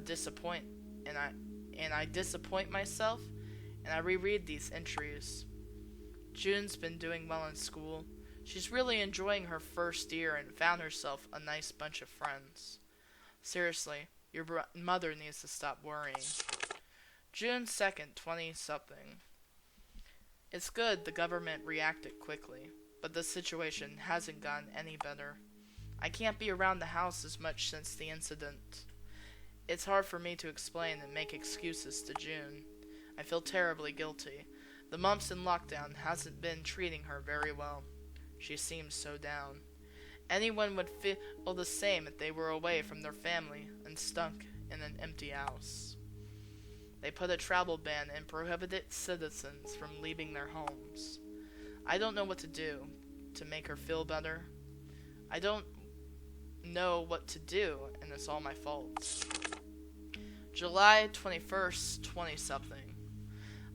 disappoint myself and I reread these entries. June's been doing well in school. She's really enjoying her first year and found herself a nice bunch of friends. Seriously, your mother needs to stop worrying. June 2nd, 20-something. It's good the government reacted quickly, but the situation hasn't gotten any better. I can't be around the house as much since the incident. It's hard for me to explain and make excuses to June. I feel terribly guilty. The months in lockdown hasn't been treating her very well. She seems so down. Anyone would feel the same if they were away from their family and stuck in an empty house. They put a travel ban and prohibited citizens from leaving their homes. I don't know what to do to make her feel better. I don't know what to do, and it's all my fault. July 21st, 20-something.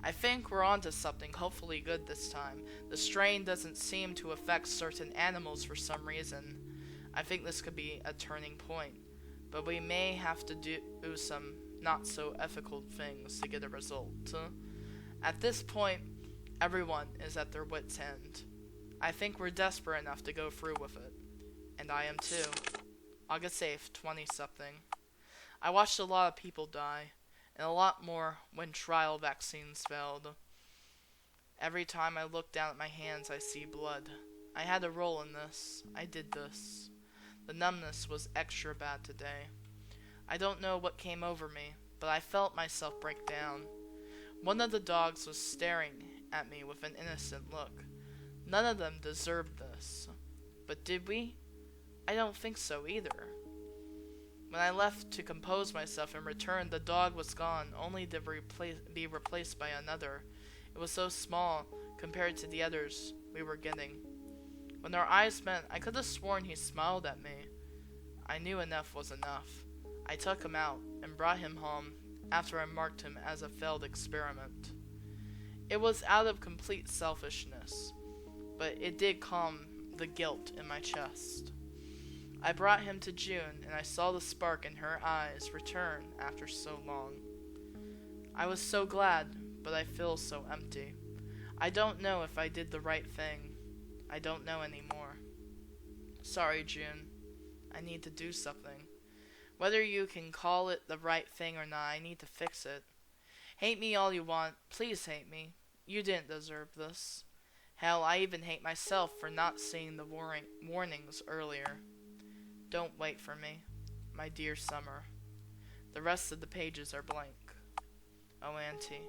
I think we're onto something hopefully good this time. The strain doesn't seem to affect certain animals for some reason. I think this could be a turning point, but we may have to do some not so ethical things to get a result. At this point, everyone is at their wits' end. I think we're desperate enough to go through with it. And I am too. August 8th, 20-something. I watched a lot of people die, and a lot more when trial vaccines failed. Every time I look down at my hands, I see blood. I had a role in this. I did this. The numbness was extra bad today. I don't know what came over me, but I felt myself break down. One of the dogs was staring at me with an innocent look. None of them deserved this. But did we? I don't think so either. When I left to compose myself and returned, the dog was gone, only to be replaced by another. It was so small compared to the others we were getting. When our eyes met, I could have sworn he smiled at me. I knew enough was enough. I took him out and brought him home after I marked him as a failed experiment. It was out of complete selfishness, but it did calm the guilt in my chest. I brought him to June, and I saw the spark in her eyes return after so long. I was so glad, but I feel so empty. I don't know if I did the right thing. I don't know anymore. Sorry, June. I need to do something. Whether you can call it the right thing or not, I need to fix it. Hate me all you want. Please hate me. You didn't deserve this. Hell, I even hate myself for not seeing the warnings earlier. Don't wait for me, my dear Summer. The rest of the pages are blank. Oh, Auntie,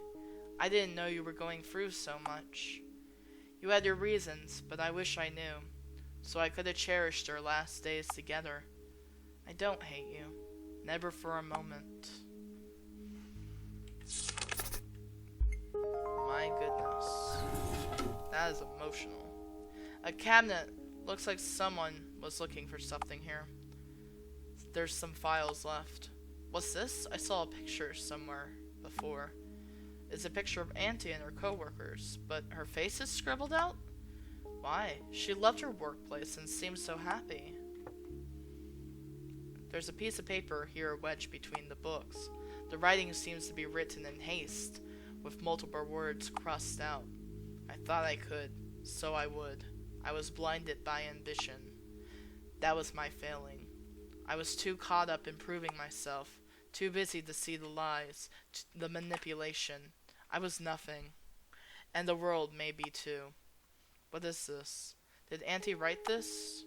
I didn't know you were going through so much. You had your reasons, but I wish I knew, so I could have cherished our last days together. I don't hate you. Never for a moment. My goodness. That is emotional. A cabinet. Looks like someone was looking for something here. There's some files left. What's this? I saw a picture somewhere before. It's a picture of Auntie and her co-workers, but her face is scribbled out? Why? She loved her workplace and seemed so happy. There's a piece of paper here wedged between the books. The writing seems to be written in haste, with multiple words crossed out. I thought I could, so I would. I was blinded by ambition. That was my failing. I was too caught up in proving myself, too busy to see the lies, the manipulation. I was nothing. And the world may be too. What is this? Did Auntie write this?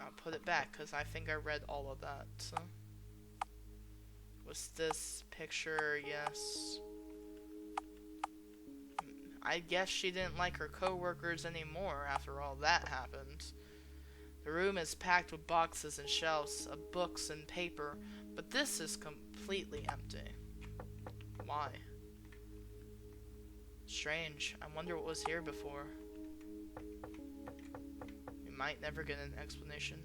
I'll put it back, because I think I read all of that. So. Was this picture? Yes. I guess she didn't like her co-workers anymore after all that happened. The room is packed with boxes and shelves of books and paper, but this is completely empty. Why? Strange. I wonder what was here before. We might never get an explanation.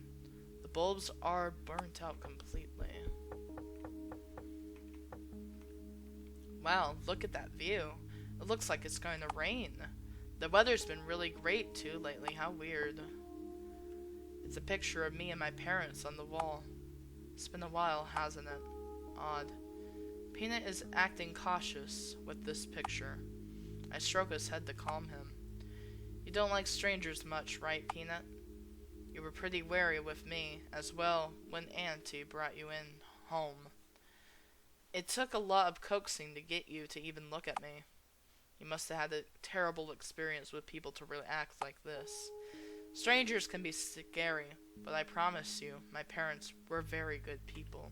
The bulbs are burnt out completely. Wow, look at that view. It looks like it's going to rain. The weather's been really great too lately. How weird. It's a picture of me and my parents on the wall. It's been a while, hasn't it? Odd. Peanut is acting cautious with this picture. I stroke his head to calm him. You don't like strangers much, right, Peanut? You were pretty wary with me, as well, when Auntie brought you in home. It took a lot of coaxing to get you to even look at me. You must have had a terrible experience with people to really act like this. Strangers can be scary, but I promise you, my parents were very good people.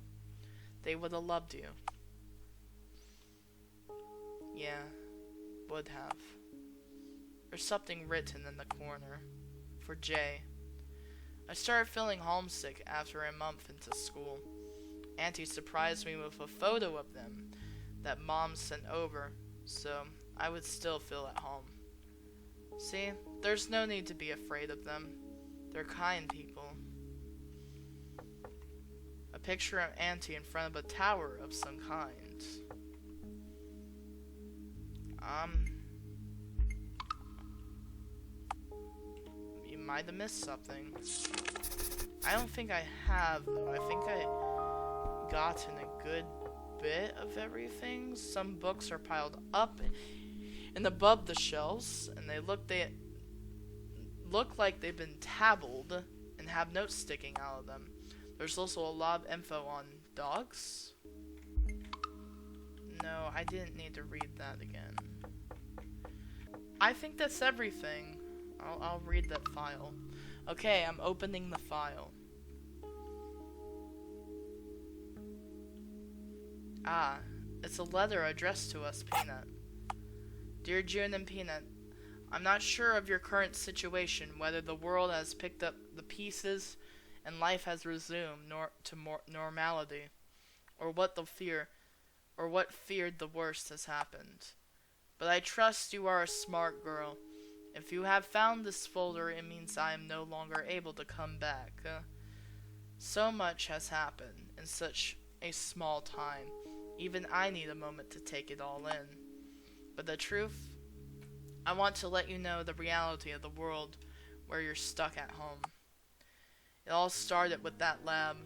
They would have loved you. Yeah, would have. There's something written in the corner. For Jay. I started feeling homesick after a month into school. Auntie surprised me with a photo of them that Mom sent over, so I would still feel at home. See, there's no need to be afraid of them. They're kind people. A picture of Auntie in front of a tower of some kind. You might have missed something. I don't think I have, though. I think I gotten a good bit of everything. Some books are piled up and above the shelves, and they look like they've been tabbled and have notes sticking out of them. There's also a lot of info on dogs. No, I didn't need to read that again. I think that's everything. I'll read that file. Okay, I'm opening the file. Ah, it's a letter addressed to us, Peanut. Dear June and Peanut, I'm not sure of your current situation, whether the world has picked up the pieces and life has resumed normality, or what feared the worst has happened. But I trust you are a smart girl. If you have found this folder, it means I am no longer able to come back. So much has happened in such a small time. Even I need a moment to take it all in. But the truth, I want to let you know the reality of the world where you're stuck at home. It all started with that lab.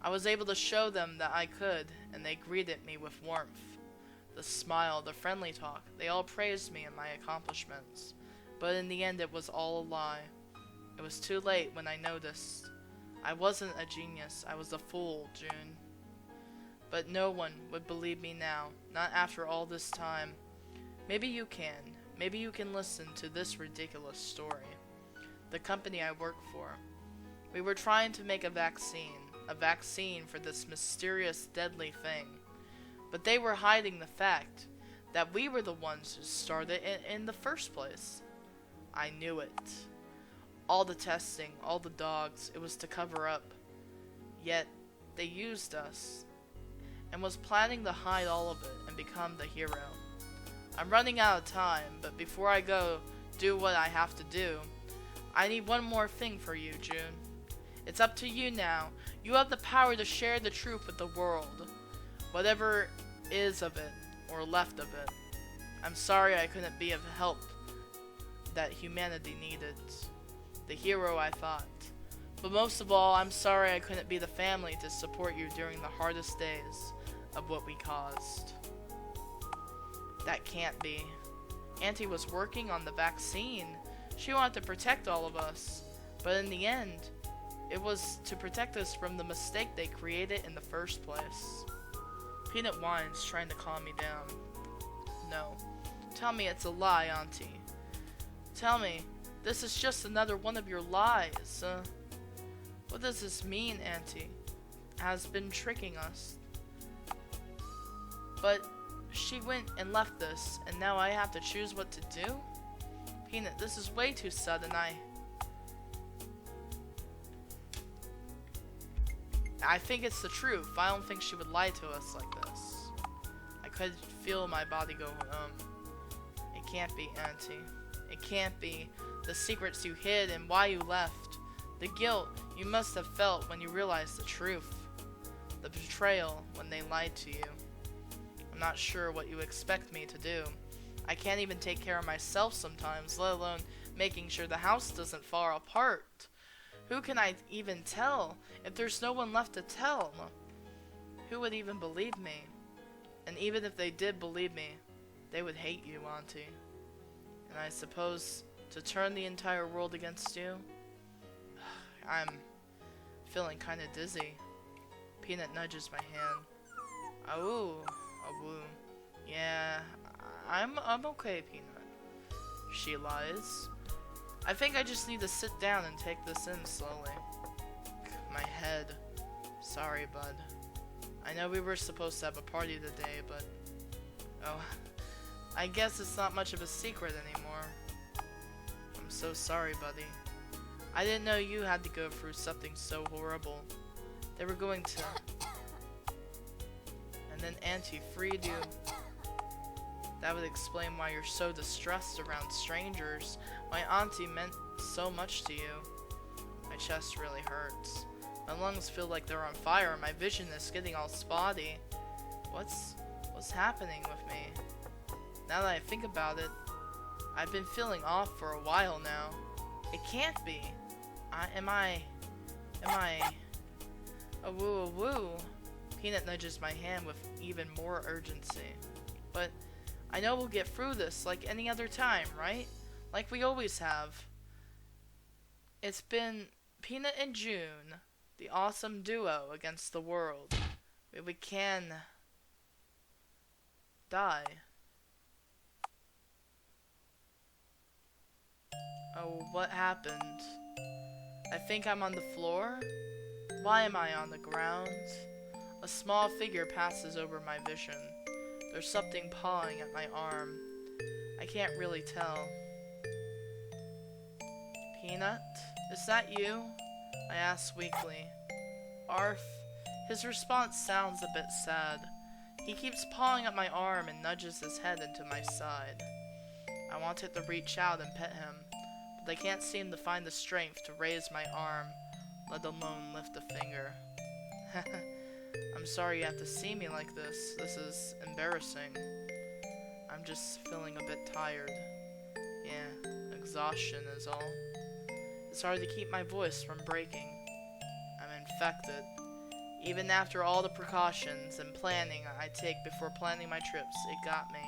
I was able to show them that I could, and they greeted me with warmth. The smile, the friendly talk, they all praised me and my accomplishments. But in the end, it was all a lie. It was too late when I noticed. I wasn't a genius, I was a fool, June. But no one would believe me now, not after all this time. Maybe you can. Maybe you can listen to this ridiculous story. The company I work for. We were trying to make a vaccine for this mysterious, deadly thing. But they were hiding the fact that we were the ones who started it in the first place. I knew it. All the testing, all the dogs, it was to cover up. Yet, they used us, and was planning to hide all of it and become the hero. I'm running out of time, but before I go do what I have to do, I need one more thing for you, June. It's up to you now. You have the power to share the truth with the world, whatever is of it, or left of it. I'm sorry I couldn't be of help that humanity needed, the hero I thought. But most of all, I'm sorry I couldn't be the family to support you during the hardest days of what we caused. That can't be. Auntie was working on the vaccine. She wanted to protect all of us. But in the end, it was to protect us from the mistake they created in the first place. Peanut whines, trying to calm me down. No. Tell me it's a lie, Auntie. Tell me, this is just another one of your lies. What does this mean, Auntie? Has been tricking us. But she went and left us, and now I have to choose what to do? Peanut, this is way too sudden. I think it's the truth. I don't think she would lie to us like this. I could feel my body go, It can't be, Auntie. It can't be. The secrets you hid and why you left. The guilt. You must have felt when you realized the truth. The betrayal when they lied to you. I'm not sure what you expect me to do. I can't even take care of myself sometimes, let alone making sure the house doesn't fall apart. Who can I even tell if there's no one left to tell? Who would even believe me? And even if they did believe me, they would hate you, Auntie. And I suppose to turn the entire world against you? I'm feeling kinda dizzy. Peanut nudges my hand. Oh, woo. Yeah, I'm okay, Peanut. She lies. I think I just need to sit down and take this in slowly. My head. Sorry, bud. I know we were supposed to have a party today, but... oh, I guess it's not much of a secret anymore. I'm so sorry, buddy. I didn't know you had to go through something so horrible. They were going to... and then Auntie freed you. That would explain why you're so distressed around strangers. My auntie meant so much to you. My chest really hurts. My lungs feel like they're on fire and my vision is getting all spotty. What's happening with me? Now that I think about it, I've been feeling off for a while now. It can't be. Am I... a woo. Peanut nudges my hand with even more urgency. But I know we'll get through this like any other time, right? Like we always have. It's been Peanut and June, the awesome duo against the world. We can die. Oh, what happened? I think I'm on the floor? Why am I on the ground? A small figure passes over my vision. There's something pawing at my arm. I can't really tell. Peanut? Is that you? I ask weakly. Arf? His response sounds a bit sad. He keeps pawing at my arm and nudges his head into my side. I wanted to reach out and pet him, but I can't seem to find the strength to raise my arm, let alone lift a finger. I'm sorry you have to see me like this. This is embarrassing. I'm just feeling a bit tired. Yeah, exhaustion is all. It's hard to keep my voice from breaking. I'm infected. Even after all the precautions and planning I take before planning my trips, it got me.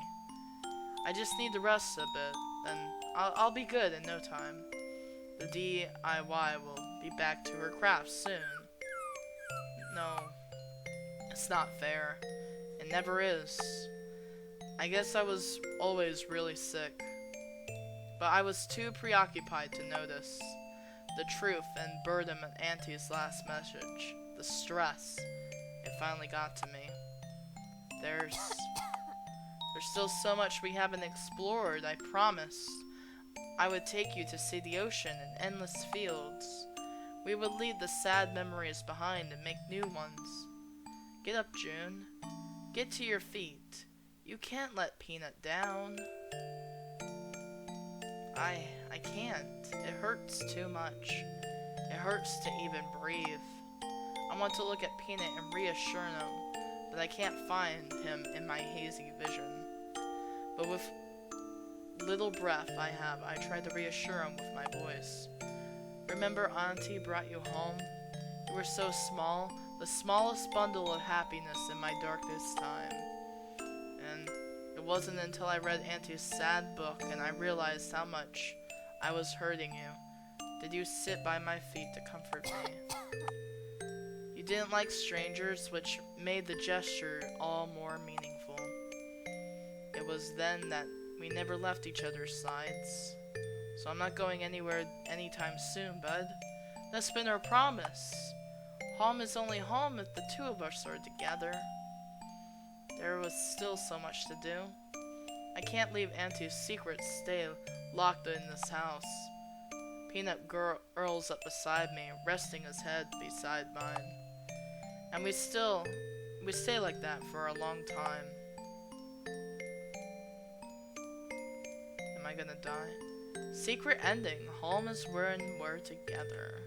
I just need to rest a bit, then I'll be good in no time. The DIY will be back to her craft soon. No, it's not fair. It never is. I guess I was always really sick. But I was too preoccupied to notice the truth and burden of Auntie's last message. The stress. It finally got to me. There's still so much we haven't explored. I promised I would take you to see the ocean and endless fields. We would leave the sad memories behind and make new ones. Get up, June. Get to your feet. You can't let Peanut down. I can't. It hurts too much. It hurts to even breathe. I want to look at Peanut and reassure him, but I can't find him in my hazy vision. But with little breath I have, I try to reassure him with my voice. Remember Auntie brought you home? You were so small, the smallest bundle of happiness in my darkest time. And it wasn't until I read Auntie's sad book and I realized how much I was hurting you. Did you sit by my feet to comfort me? You didn't like strangers, which made the gesture all more meaningful. It was then that we never left each other's sides. So I'm not going anywhere anytime soon, bud. That's been our promise. Home is only home if the two of us are together. There was still so much to do. I can't leave Auntie's secrets stay locked in this house. Peanut curls up beside me, resting his head beside mine. And we stay like that for a long time. Am I gonna die? Secret ending. Home is when we're together.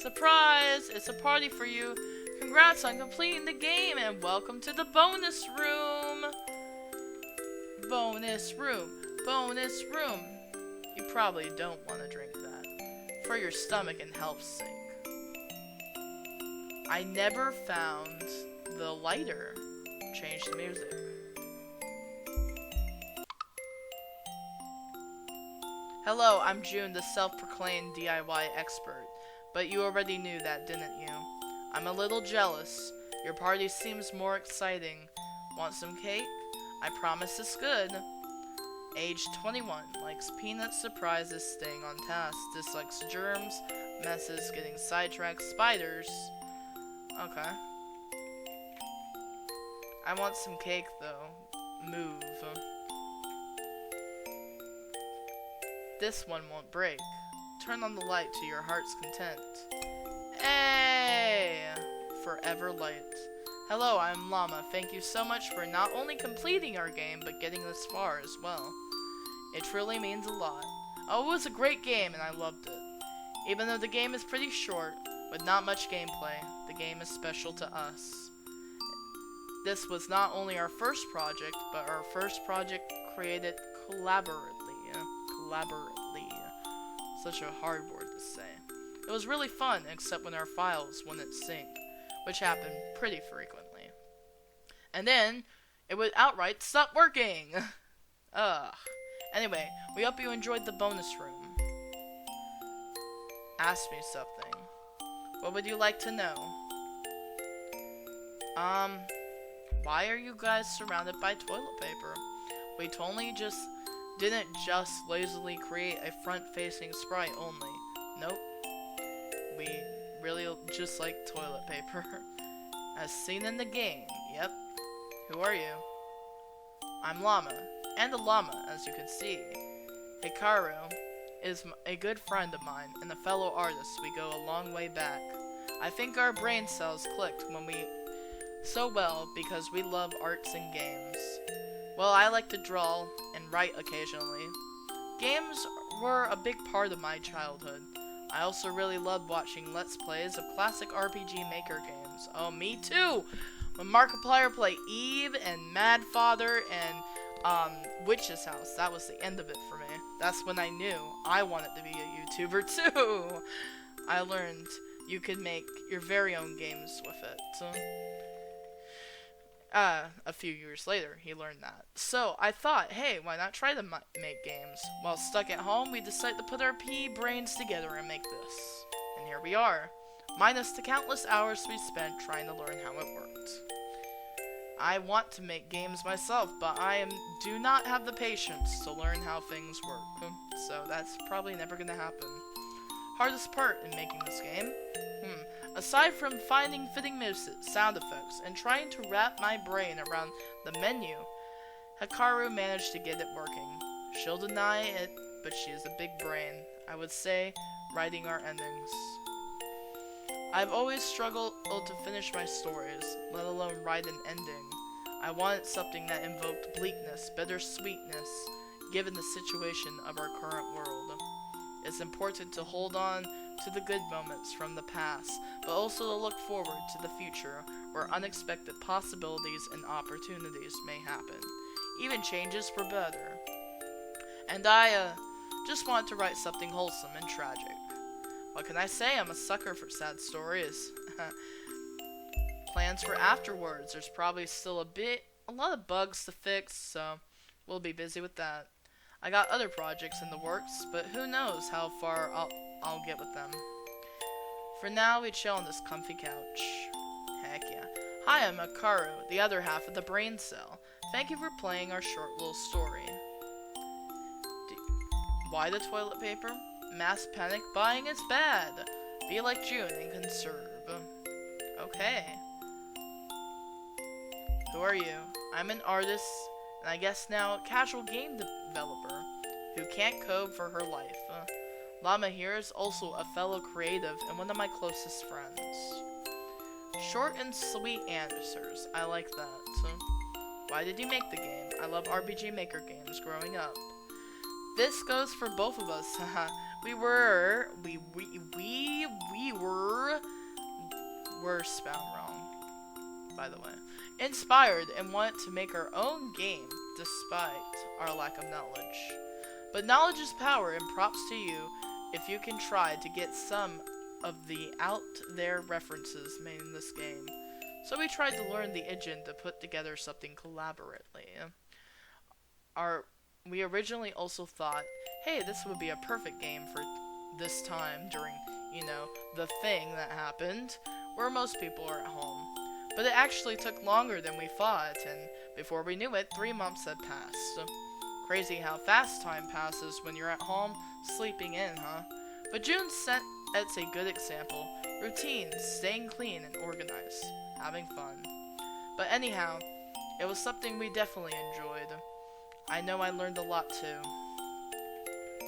Surprise! It's a party for you. Congrats on completing the game and welcome to the bonus room. Bonus room. Bonus room. You probably don't want to drink that. For your stomach and health's sake. I never found the lighter. Change the music. Hello, I'm June, the self-proclaimed DIY expert. But you already knew that, didn't you? I'm a little jealous. Your party seems more exciting. Want some cake? I promise it's good. Age 21. Likes peanuts, surprises, staying on task. Dislikes germs, messes, getting sidetracked, spiders. Okay. I want some cake, though. Move. This one won't break. Turn on the light to your heart's content. Hey! Forever light. Hello, I'm Llama. Thank you so much for not only completing our game, but getting this far as well. It truly means a lot. Oh, it was a great game, and I loved it. Even though the game is pretty short, with not much gameplay, the game is special to us. This was not only our first project, but our first project created collaboratively. Such a hard word to say. It was really fun, except when our files wouldn't sync, which happened pretty frequently. And then, it would outright stop working! Ugh. Anyway, we hope you enjoyed the bonus room. Ask me something. What would you like to know? Why are you guys surrounded by toilet paper? We totally didn't just lazily create a front-facing sprite only. Nope. We really just like toilet paper. As seen in the game. Yep. Who are you? I'm Llama. And a llama, as you can see. Hikaru is a good friend of mine and a fellow artist. We go a long way back. I think our brain cells clicked so well because we love arts and games. Well, I like to draw and write occasionally. Games were a big part of my childhood. I also really loved watching Let's Plays of classic RPG Maker games. Oh, me too! When Markiplier played Eve and Mad Father and Witch's House, that was the end of it for me. That's when I knew I wanted to be a YouTuber too! I learned you could make your very own games with it. A few years later, he learned that. So, I thought, hey, why not try to make games? While stuck at home, we decided to put our pea brains together and make this. And here we are. Minus the countless hours we spent trying to learn how it worked. I want to make games myself, but I do not have the patience to learn how things work. So, that's probably never gonna happen. Hardest part in making this game? Aside from finding fitting music, sound effects, and trying to wrap my brain around the menu, Hikaru managed to get it working. She'll deny it, but she has a big brain. I would say, writing our endings. I've always struggled to finish my stories, let alone write an ending. I wanted something that invoked bleakness, bittersweetness, given the situation of our current world. It's important to hold on to the good moments from the past, but also to look forward to the future, where unexpected possibilities and opportunities may happen, even changes for better. And I, just want to write something wholesome and tragic. What can I say? I'm a sucker for sad stories. Plans for afterwards. There's probably still a lot of bugs to fix, so we'll be busy with that. I got other projects in the works, but who knows how far I'll get with them. For now, we chill on this comfy couch. Heck yeah. Hi, I'm Hikaru, the other half of the brain cell. Thank you for playing our short little story. Why the toilet paper? Mass panic buying is bad. Be like June and conserve. Okay. Who are you? I'm an artist, and I guess now casual game developer, who can't code for her life. Llama here is also a fellow creative and one of my closest friends. Short and sweet answers. I like that. Why did you make the game? I love RPG Maker games growing up. This goes for both of us, haha. we're spelled wrong, by the way. Inspired and wanted to make our own game despite our lack of knowledge. But knowledge is power, and props to you if you can try to get some of the out there references made in this game. So we tried to learn the engine to put together something collaboratively. We originally also thought, hey, this would be a perfect game for this time during, the thing that happened, where most people are at home. But it actually took longer than we thought, and before we knew it, 3 months had passed. Crazy how fast time passes when you're at home, sleeping in, huh? But June sets a good example. Routines, staying clean and organized, having fun. But anyhow, it was something we definitely enjoyed. I know I learned a lot too.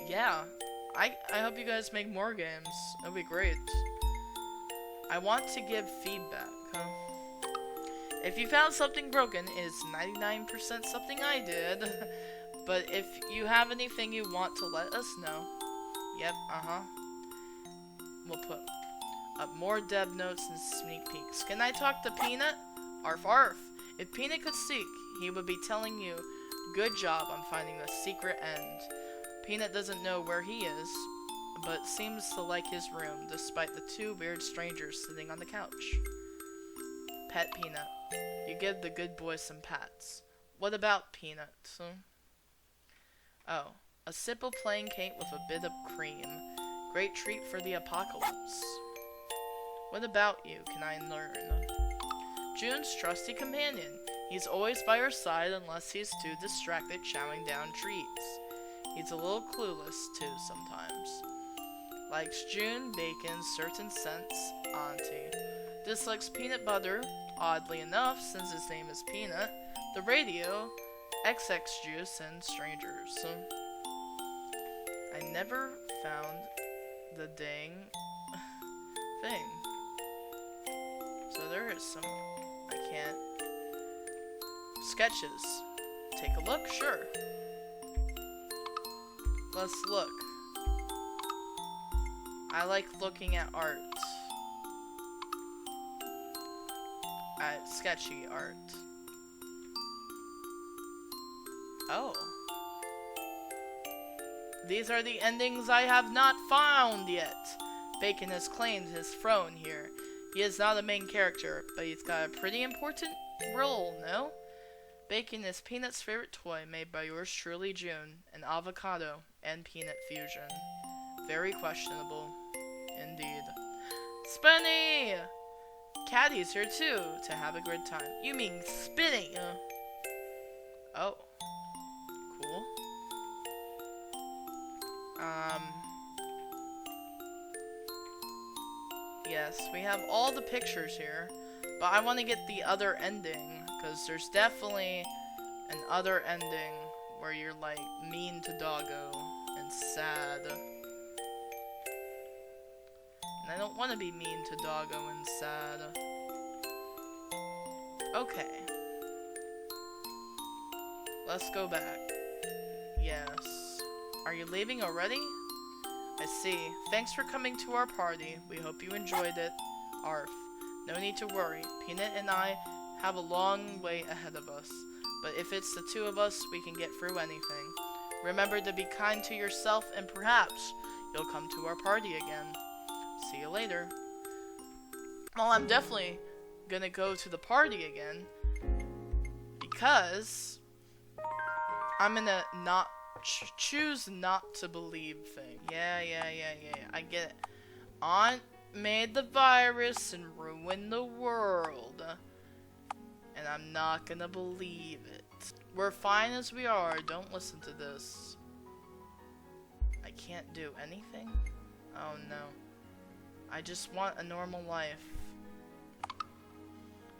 Yeah, I hope you guys make more games. That'd be great. I want to give feedback, huh? If you found something broken, it's 99% something I did. But if you have anything you want to let us know, yep, we'll put up more dev notes and sneak peeks. Can I talk to Peanut? Arf arf. If Peanut could speak, he would be telling you, good job on finding the secret end. Peanut doesn't know where he is, but seems to like his room, despite the 2 weird strangers sitting on the couch. Pet Peanut. You give the good boy some pats. What about Peanut? Oh, a simple plain cake with a bit of cream. Great treat for the apocalypse. What about you, can I learn? June's trusty companion. He's always by her side unless he's too distracted chowing down treats. He's a little clueless, too, sometimes. Likes June, bacon, certain scents, auntie. Dislikes peanut butter, oddly enough, since his name is Peanut, the radio, XX juice, and strangers. I never found the dang thing. So there is some... I can't... Sketches. Take a look? Sure. Let's look. I like looking at art. At sketchy art. Oh. These are the endings I have not found yet. Bacon has claimed his throne here. He is not a main character, but he's got a pretty important role, no? Bacon is Peanut's favorite toy, made by yours truly, June, an avocado and peanut fusion. Very questionable, indeed. Spinny! Caddy's here too, to have a good time. You mean Spinny? Oh. Cool. Yes, we have all the pictures here, but I want to get the other ending, because there's definitely an other ending where you're, like, mean to Doggo and sad. And I don't want to be mean to Doggo and sad. Okay. Let's go back. Yes. Are you leaving already? I see. Thanks for coming to our party. We hope you enjoyed it. Arf. No need to worry. Peanut and I have a long way ahead of us. But if it's the 2 of us, we can get through anything. Remember to be kind to yourself, and perhaps you'll come to our party again. See you later. Well, I'm definitely gonna go to the party again, because I'm gonna not choose not to believe thing. Yeah. I get it. Aunt made the virus and ruined the world, and I'm not gonna believe it. We're fine as we are. Don't listen to this. I can't do anything? Oh no. I just want a normal life.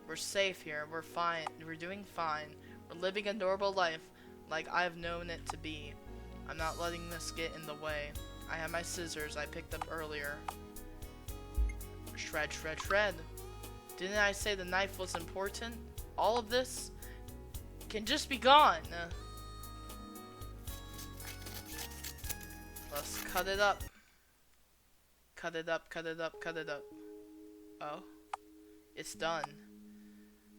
We're safe here. We're fine. We're doing fine. We're living a normal life like I've known it to be. I'm not letting this get in the way. I have my scissors I picked up earlier. Shred, shred, shred. Didn't I say the knife was important? All of this can just be gone. Let's cut it up. Cut it up, cut it up, cut it up. Oh. It's done.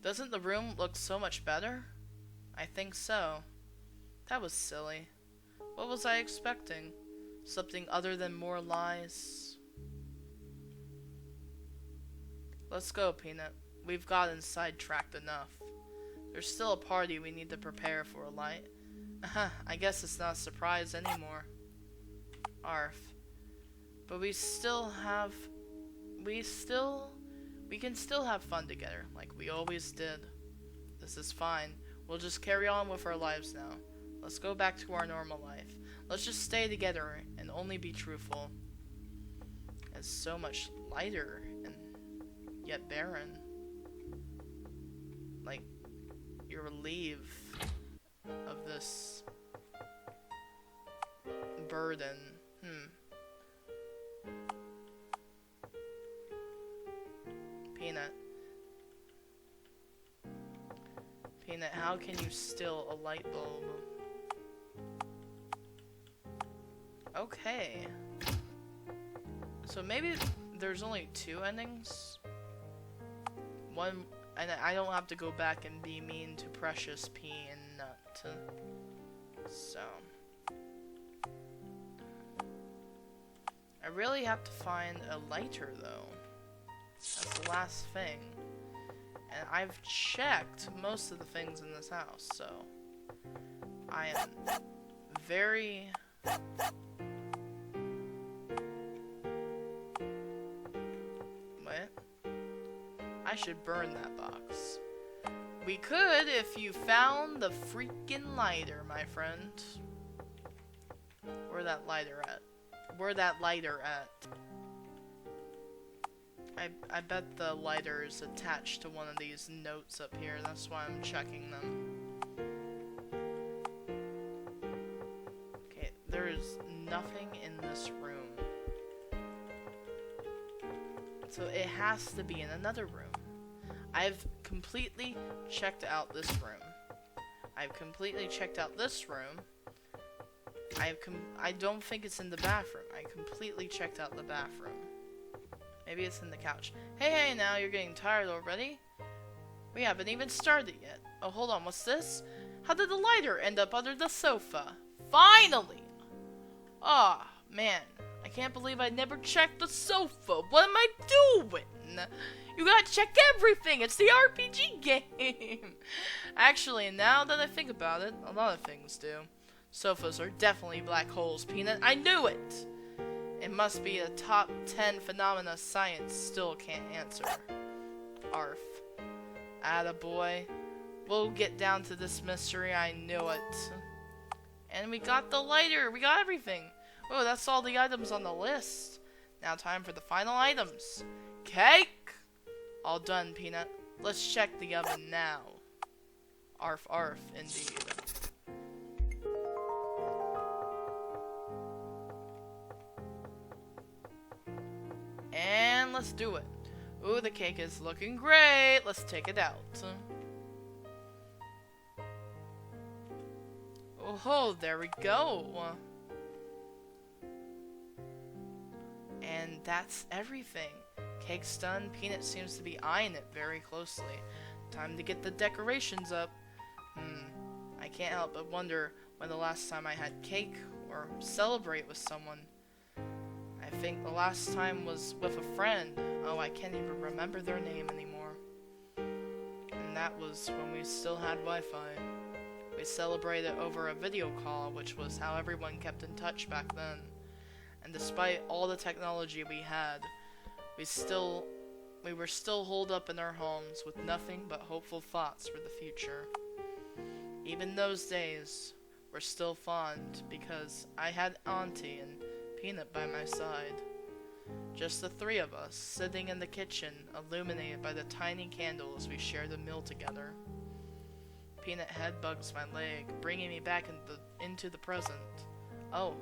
Doesn't the room look so much better? I think so. That was silly. What was I expecting? Something other than more lies? Let's go, Peanut. We've gotten sidetracked enough. There's still a party we need to prepare for, Light. I guess it's not a surprise anymore. Arf. But we can still have fun together, like we always did. This is fine. We'll just carry on with our lives now. Let's go back to our normal life. Let's just stay together and only be truthful. It's so much lighter and yet barren. Like, you're relieved of this burden. Peanut, how can you steal a light bulb? Okay. So maybe there's only 2 endings? One, and I don't have to go back and be mean to Precious Peanut. So. I really have to find a lighter, though. That's the last thing. And I've checked most of the things in this house, so I am very I should burn that box. We could if you found the freaking lighter, my friend. Where that lighter at? I bet the lighter is attached to one of these notes up here. That's why I'm checking them. Okay, there is nothing in this room. So it has to be in another room. I've completely checked out this room. I've completely checked out this room. I don't think it's in the bathroom. I completely checked out the bathroom. Maybe it's in the couch. Hey, now you're getting tired already? We haven't even started yet. Oh, hold on, what's this? How did the lighter end up under the sofa? Finally! Ah, man. I can't believe I never checked the sofa. What am I doing? You gotta check everything. It's the RPG game. Actually, now that I think about it, a lot of things do. Sofas are definitely black holes, Peanut. I knew it! It must be a top 10 phenomena science still can't answer. Arf. Attaboy. We'll get down to this mystery, I knew it. And we got the lighter. We got everything. Oh, that's all the items on the list. Now time for the final items. Cake! All done, Peanut. Let's check the oven now. Arf, arf, indeed. And let's do it. Ooh, the cake is looking great. Let's take it out. Oh, there we go. And that's everything. Cake's done. Peanut seems to be eyeing it very closely. Time to get the decorations up. I can't help but wonder when the last time I had cake or celebrate with someone. I think the last time was with a friend. Oh, I can't even remember their name anymore. And that was when we still had Wi-Fi. We celebrated over a video call, which was how everyone kept in touch back then. And despite all the technology we had, we were still holed up in our homes with nothing but hopeful thoughts for the future. Even those days were still fond because I had Auntie and Peanut by my side. Just the 3 of us, sitting in the kitchen, illuminated by the tiny candles we shared a meal together. Peanut headbugs my leg, bringing me back into the present. Oh.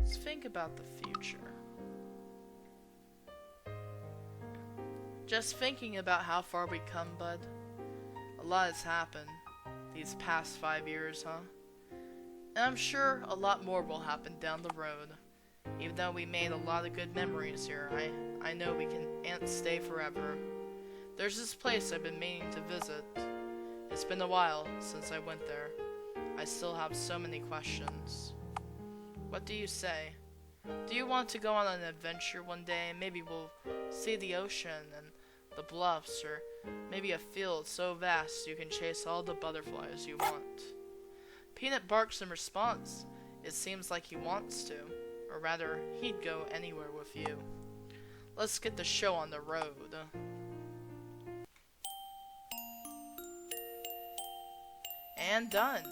Let's think about the future. Just thinking about how far we come, bud. A lot has happened these past 5 years, huh? And I'm sure a lot more will happen down the road. Even though we made a lot of good memories here, I know we can't stay forever. There's this place I've been meaning to visit. It's been a while since I went there. I still have so many questions. What do you say? Do you want to go on an adventure one day? Maybe we'll see the ocean and the bluffs, or maybe a field so vast you can chase all the butterflies you want. Peanut barks in response. It seems like he wants to, or rather, he'd go anywhere with you. Let's get the show on the road. And done.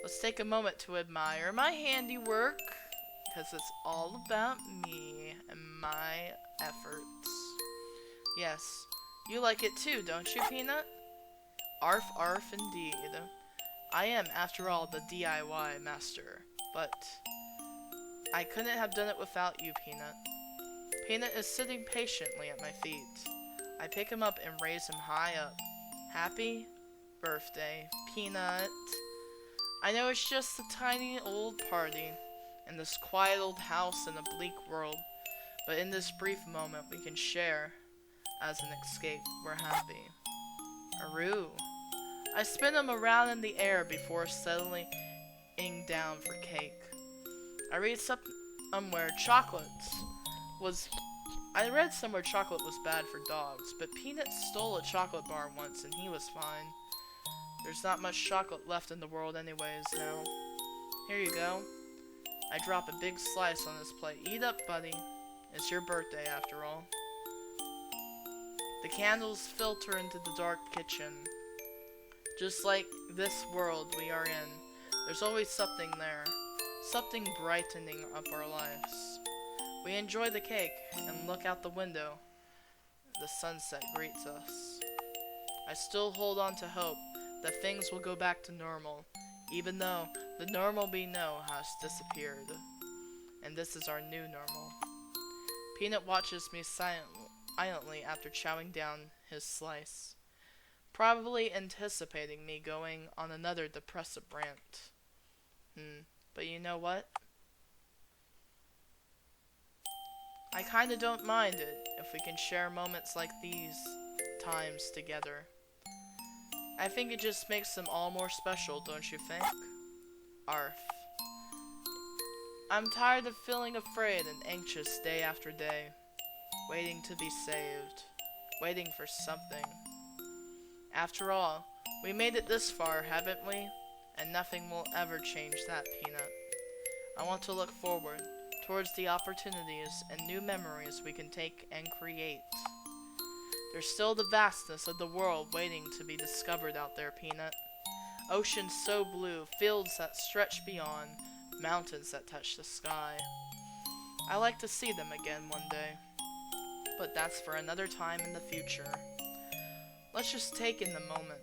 Let's take a moment to admire my handiwork, because it's all about me and my efforts. Yes, you like it too, don't you, Peanut? Arf, arf, indeed. I am, after all, the DIY master, but I couldn't have done it without you, Peanut. Peanut is sitting patiently at my feet. I pick him up and raise him high up. Happy birthday, Peanut. I know it's just a tiny old party in this quiet old house in a bleak world, but in this brief moment we can share as an escape. We're happy. Aru. I spin him around in the air before settling down for cake. I read somewhere chocolate was bad for dogs, but Peanut stole a chocolate bar once and he was fine. There's not much chocolate left in the world anyways now. Here you go. I drop a big slice on his plate. Eat up, buddy. It's your birthday after all. The candles filter into the dark kitchen. Just like this world we are in, there's always something there. Something brightening up our lives. We enjoy the cake and look out the window. The sunset greets us. I still hold on to hope that things will go back to normal, even though the normal we know has disappeared. And this is our new normal. Peanut watches me silently after chowing down his slice, probably anticipating me going on another depressive rant. But you know what? I kinda don't mind it if we can share moments like these times together. I think it just makes them all more special, don't you think? Arf. I'm tired of feeling afraid and anxious day after day, waiting to be saved, waiting for something. After all, we made it this far, haven't we? And nothing will ever change that, Peanut. I want to look forward, towards the opportunities and new memories we can take and create. There's still the vastness of the world waiting to be discovered out there, Peanut. Oceans so blue, fields that stretch beyond, mountains that touch the sky. I like to see them again one day, but that's for another time in the future. Let's just take in the moment.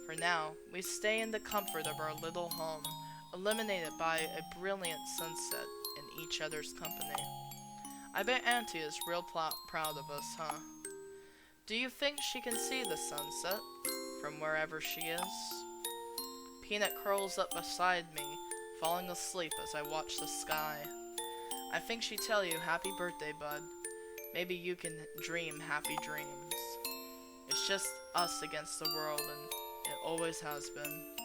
For now, we stay in the comfort of our little home, illuminated by a brilliant sunset in each other's company. I bet Auntie is real proud of us, huh? Do you think she can see the sunset from wherever she is? Peanut curls up beside me, falling asleep as I watch the sky. I think she'd tell you happy birthday, bud. Maybe you can dream happy dreams. It's just us against the world, and it always has been.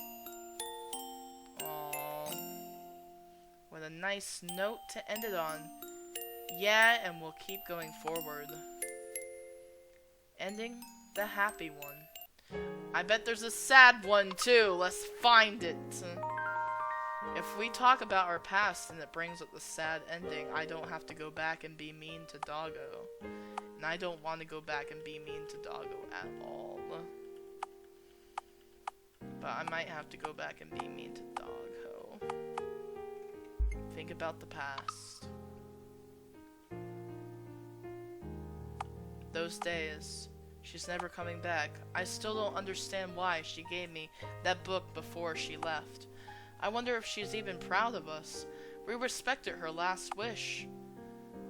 Aww. What a nice note to end it on. Yeah, and we'll keep going forward. Ending the happy one. I bet there's a sad one too. Let's find it. If we talk about our past and it brings up the sad ending, I don't have to go back and be mean to Doggo. And I don't want to go back and be mean to Doggo at all. But I might have to go back and be mean to Doggo. Think about the past. Those days. She's never coming back. I still don't understand why she gave me that book before she left. I wonder if she's even proud of us. We respected her last wish.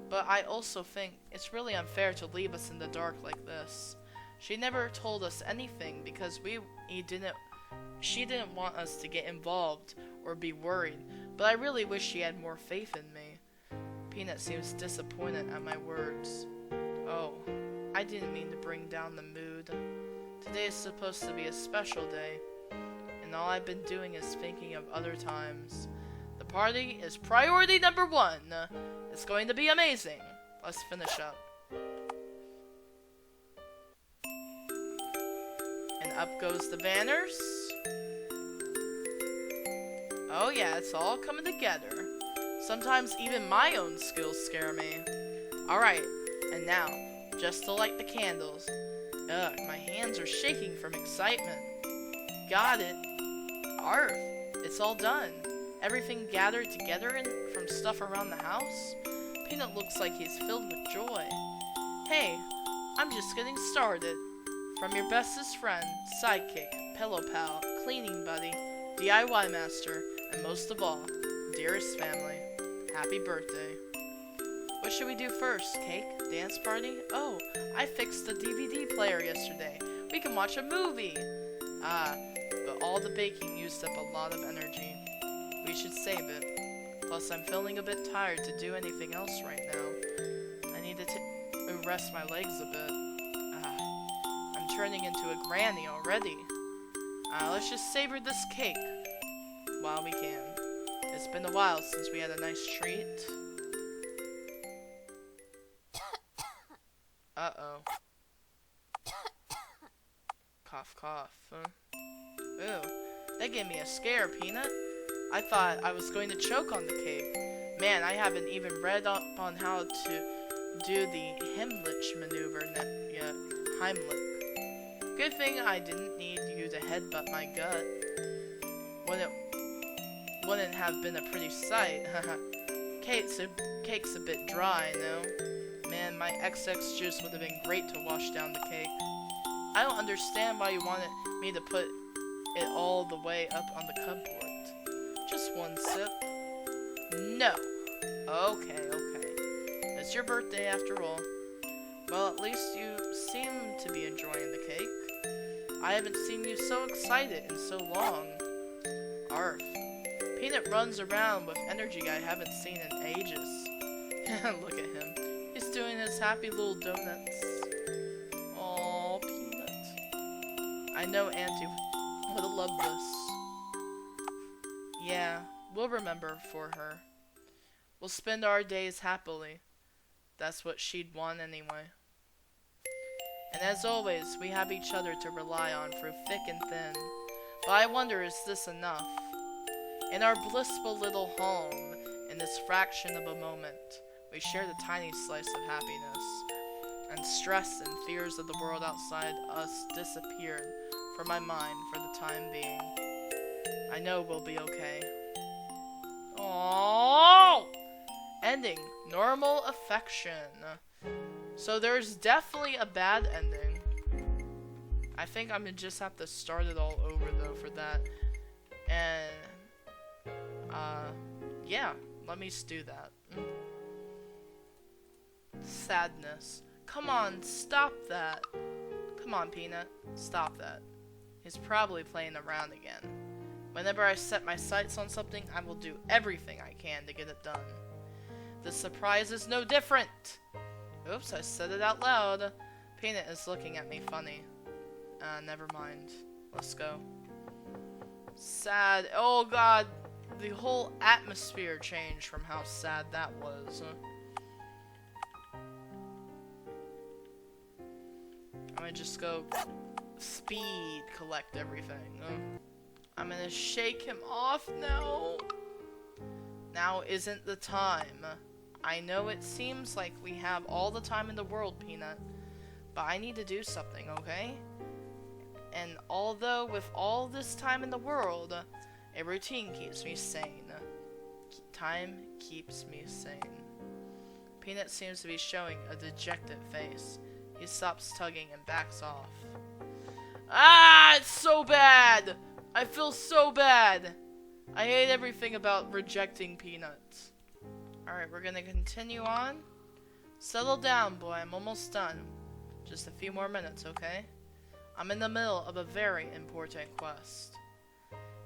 But I also think it's really unfair to leave us in the dark like this. She never told us anything because she didn't want us to get involved or be worried, but I really wish she had more faith in me. Peanut seems disappointed at my words. Oh, I didn't mean to bring down the mood. Today is supposed to be a special day, and all I've been doing is thinking of other times. The party is priority number 1. It's going to be amazing. Let's finish up. And up goes the banners. Oh yeah, it's all coming together. Sometimes even my own skills scare me. Alright, and now, just to light the candles. Ugh, my hands are shaking from excitement. Got it. Arf, it's all done. Everything gathered together from stuff around the house. Peanut looks like he's filled with joy. Hey, I'm just getting started. From your bestest friend, sidekick, pillow pal, cleaning buddy, DIY master, and most of all, dearest family. Happy birthday. What should we do first? Cake? Dance party? Oh, I fixed the DVD player yesterday. We can watch a movie. Ah, but all the baking used up a lot of energy. We should save it. Plus, I'm feeling a bit tired to do anything else right now. I need to rest my legs a bit. I'm turning into a granny already. Let's just savor this cake while we can. It's been a while since we had a nice treat. Uh-oh. Cough, cough. Ooh, that gave me a scare, Peanut. I thought I was going to choke on the cake. Man, I haven't even read up on how to do the Heimlich maneuver yet. Heimlich. Good thing I didn't need you to headbutt my gut. Wouldn't have been a pretty sight. Cake's a bit dry, no? Man, my XX juice would have been great to wash down the cake. I don't understand why you wanted me to put it all the way up on the cupboard. Just one sip. No. Okay. It's your birthday after all. Well, at least you seem to be enjoying the cake. I haven't seen you so excited in so long. Arf. Peanut runs around with energy I haven't seen in ages. Look at him. He's doing his happy little donuts. Aww, Peanut. I know Auntie would have loved this. Yeah, we'll remember for her. We'll spend our days happily. That's what she'd want anyway. And as always, we have each other to rely on through thick and thin. But I wonder, is this enough? In our blissful little home, in this fraction of a moment, we shared a tiny slice of happiness. And stress and fears of the world outside us disappeared from my mind for the time being. I know we'll be okay. Aww! Ending. Normal affection. So there's definitely a bad ending. I think I'm gonna just have to start it all over though for that. And yeah, let me just do that. Sadness. Come on, stop that. Come on, Peanut. Stop that. He's probably playing around again. Whenever I set my sights on something, I will do everything I can to get it done. The surprise is no different. Oops, I said it out loud. Peanut is looking at me funny. Never mind. Let's go. Sad. Oh god. The whole atmosphere changed from how sad that was. I'm gonna just go speed collect everything. I'm gonna shake him off now. Now isn't the time. I know it seems like we have all the time in the world, Peanut, but I need to do something, okay? And although with all this time in the world, a routine keeps me sane. Time keeps me sane. Peanut seems to be showing a dejected face. He stops tugging and backs off. Ah, it's so bad! I feel so bad! I hate everything about rejecting Peanut. Alright, we're gonna continue on. Settle down, boy. I'm almost done. Just a few more minutes, okay? I'm in the middle of a very important quest.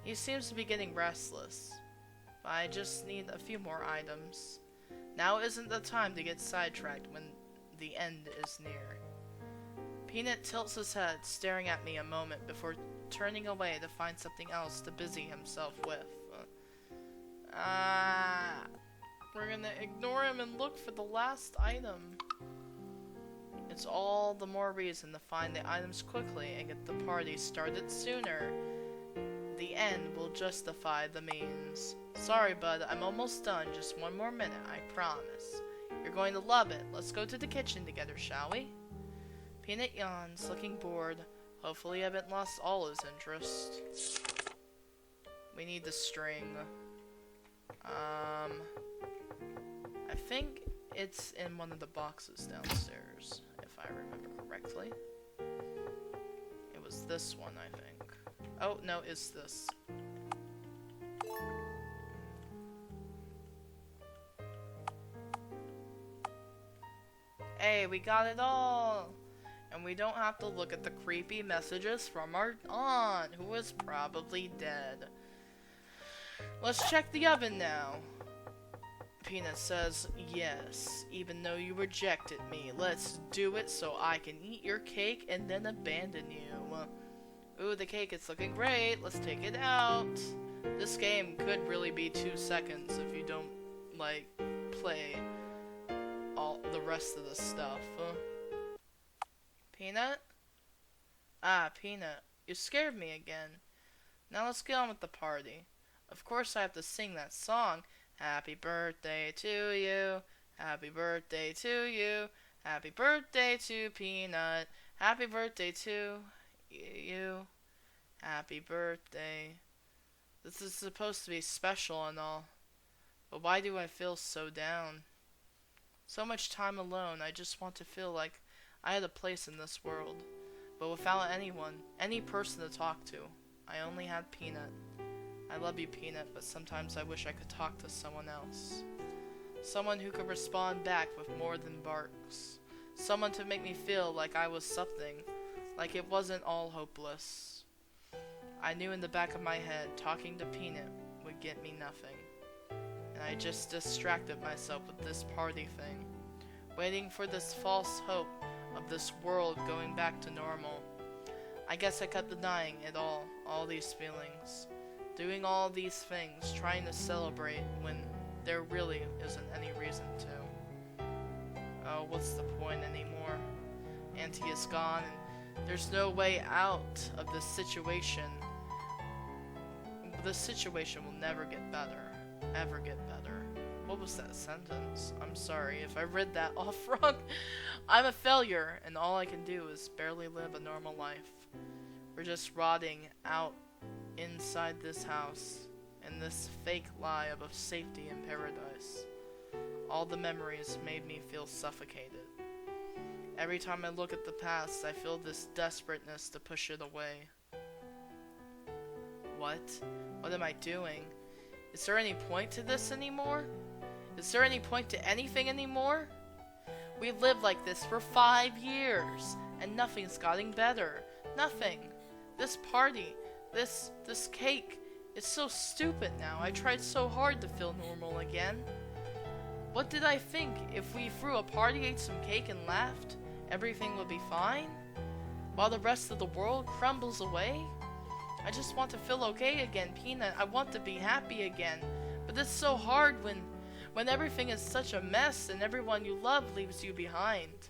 He seems to be getting restless. But I just need a few more items. Now isn't the time to get sidetracked when the end is near. Peanut tilts his head, staring at me a moment before turning away to find something else to busy himself with. We're gonna ignore him and look for the last item. It's all the more reason to find the items quickly and get the party started sooner. The end will justify the means. Sorry, bud, I'm almost done. Just one more minute, I promise. You're going to love it. Let's go to the kitchen together, shall we? Peanut yawns, looking bored. Hopefully I haven't lost all his interest. We need the string. I think it's in one of the boxes downstairs, if I remember correctly. It was this one, I think. Oh, no, it's this. Hey, we got it all! And we don't have to look at the creepy messages from our aunt, who is probably dead. Let's check the oven now. Peanut says, yes, even though you rejected me. Let's do it so I can eat your cake and then abandon you. Ooh, the cake is looking great. Let's take it out. This game could really be 2 seconds if you don't, like, play all the rest of the stuff. Peanut? Ah, Peanut. You scared me again. Now let's get on with the party. Of course I have to sing that song. Happy birthday to you. Happy birthday to you. Happy birthday to Peanut. Happy birthday to you. Happy birthday. This is supposed to be special and all. But why do I feel so down? So much time alone. I just want to feel like I had a place in this world. But without anyone, any person to talk to. I only had Peanut. I love you, Peanut, but sometimes I wish I could talk to someone else. Someone who could respond back with more than barks. Someone to make me feel like I was something, like it wasn't all hopeless. I knew in the back of my head, talking to Peanut would get me nothing. And I just distracted myself with this party thing, waiting for this false hope of this world going back to normal. I guess I kept denying it all these feelings. Doing all these things, trying to celebrate when there really isn't any reason to. Oh, what's the point anymore? Auntie is gone, and there's no way out of this situation. This situation will never get better. Ever get better. What was that sentence? I'm sorry if I read that off wrong. I'm a failure, and all I can do is barely live a normal life. We're just rotting out inside this house, and this fake lie of safety and paradise. All the memories made me feel suffocated. Every time I look at the past, I feel this desperateness to push it away. What? What am I doing? Is there any point to this anymore? Is there any point to anything anymore? We've lived like this for 5 years, and nothing's gotten better. Nothing. This party, this cake, it's so stupid now. I tried so hard to feel normal again. What did I think? If we threw a party, ate some cake, and laughed, everything would be fine? While the rest of the world crumbles away? I just want to feel okay again, Peanut. I want to be happy again. But it's so hard when everything is such a mess and everyone you love leaves you behind.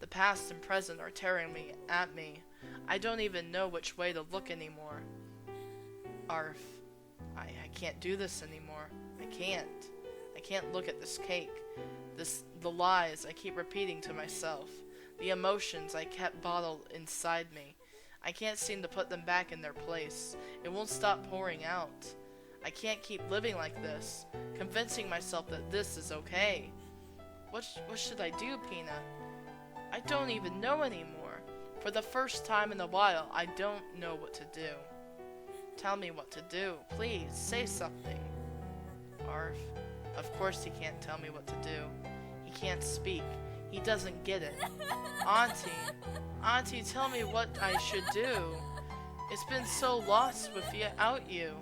The past and present are tearing at me. I don't even know which way to look anymore. Arf. I can't do this anymore. I can't. I can't look at this cake. The lies I keep repeating to myself. The emotions I kept bottled inside me. I can't seem to put them back in their place. It won't stop pouring out. I can't keep living like this, convincing myself that this is okay. What should I do, Peanut? I don't even know anymore. For the first time in a while, I don't know what to do. Tell me what to do. Please, say something. Arf. Of course he can't tell me what to do. He can't speak. He doesn't get it. Auntie, tell me what I should do. It's been so lost without you.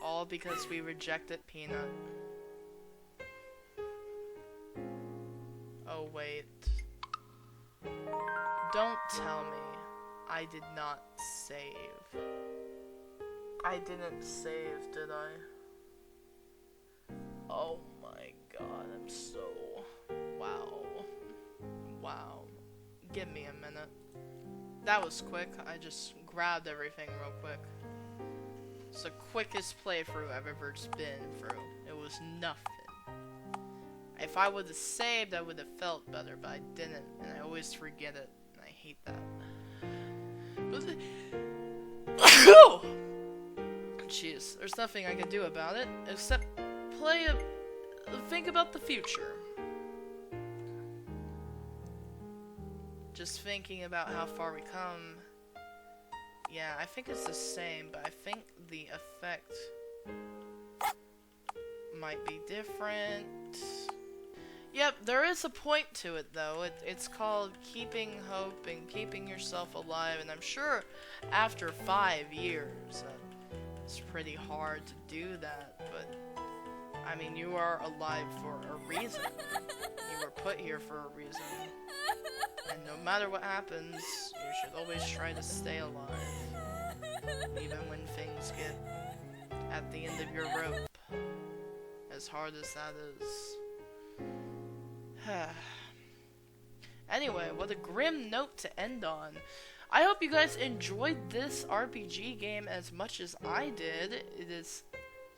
All because we rejected Peanut. Oh wait. Don't tell me I did not save. I didn't save, did I? Oh my god, I'm so... Wow. Wow. Give me a minute. That was quick. I just grabbed everything real quick. It's the quickest playthrough I've ever been through. It was nothing. If I would have saved, I would have felt better, but I didn't, and I always forget it, and I hate that. Jeez, there's nothing I can do about it, except think about the future. Just thinking about how far we come. Yeah, I think it's the same, but I think the effect might be different. Yep, there is a point to it, though. It's called keeping hope and keeping yourself alive, and I'm sure after 5 years, it's pretty hard to do that, but, I mean, you are alive for a reason. You were put here for a reason. And no matter what happens, you should always try to stay alive. Even when things get at the end of your rope. As hard as that is. Anyway, what a grim note to end on. I hope you guys enjoyed this RPG game as much as I did. It is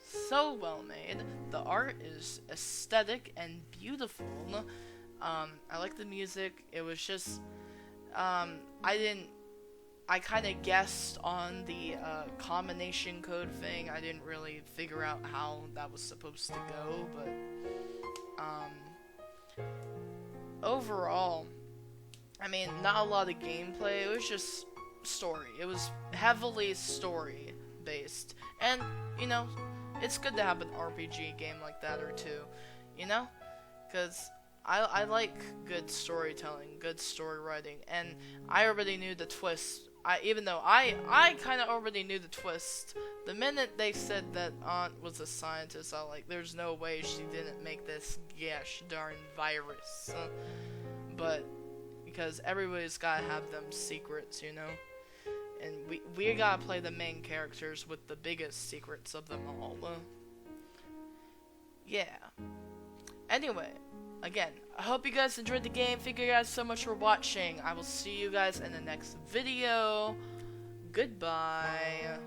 so well made. The art is aesthetic and beautiful. I like the music. It was just, I kind of guessed on the combination code thing. I didn't really figure out how that was supposed to go, but overall, I mean, not a lot of gameplay. It was just story. It was heavily story based, and you know, it's good to have an RPG game like that or two, you know, because I like good storytelling, good story writing, and I already knew the twist. Even though I kind of already knew the twist. The minute they said that Aunt was a scientist, I was like, there's no way she didn't make this gosh darn virus. But because everybody's gotta have them secrets, you know, and we gotta play the main characters with the biggest secrets of them all. Yeah. Anyway. Again, I hope you guys enjoyed the game. Thank you guys so much for watching. I will see you guys in the next video. Goodbye.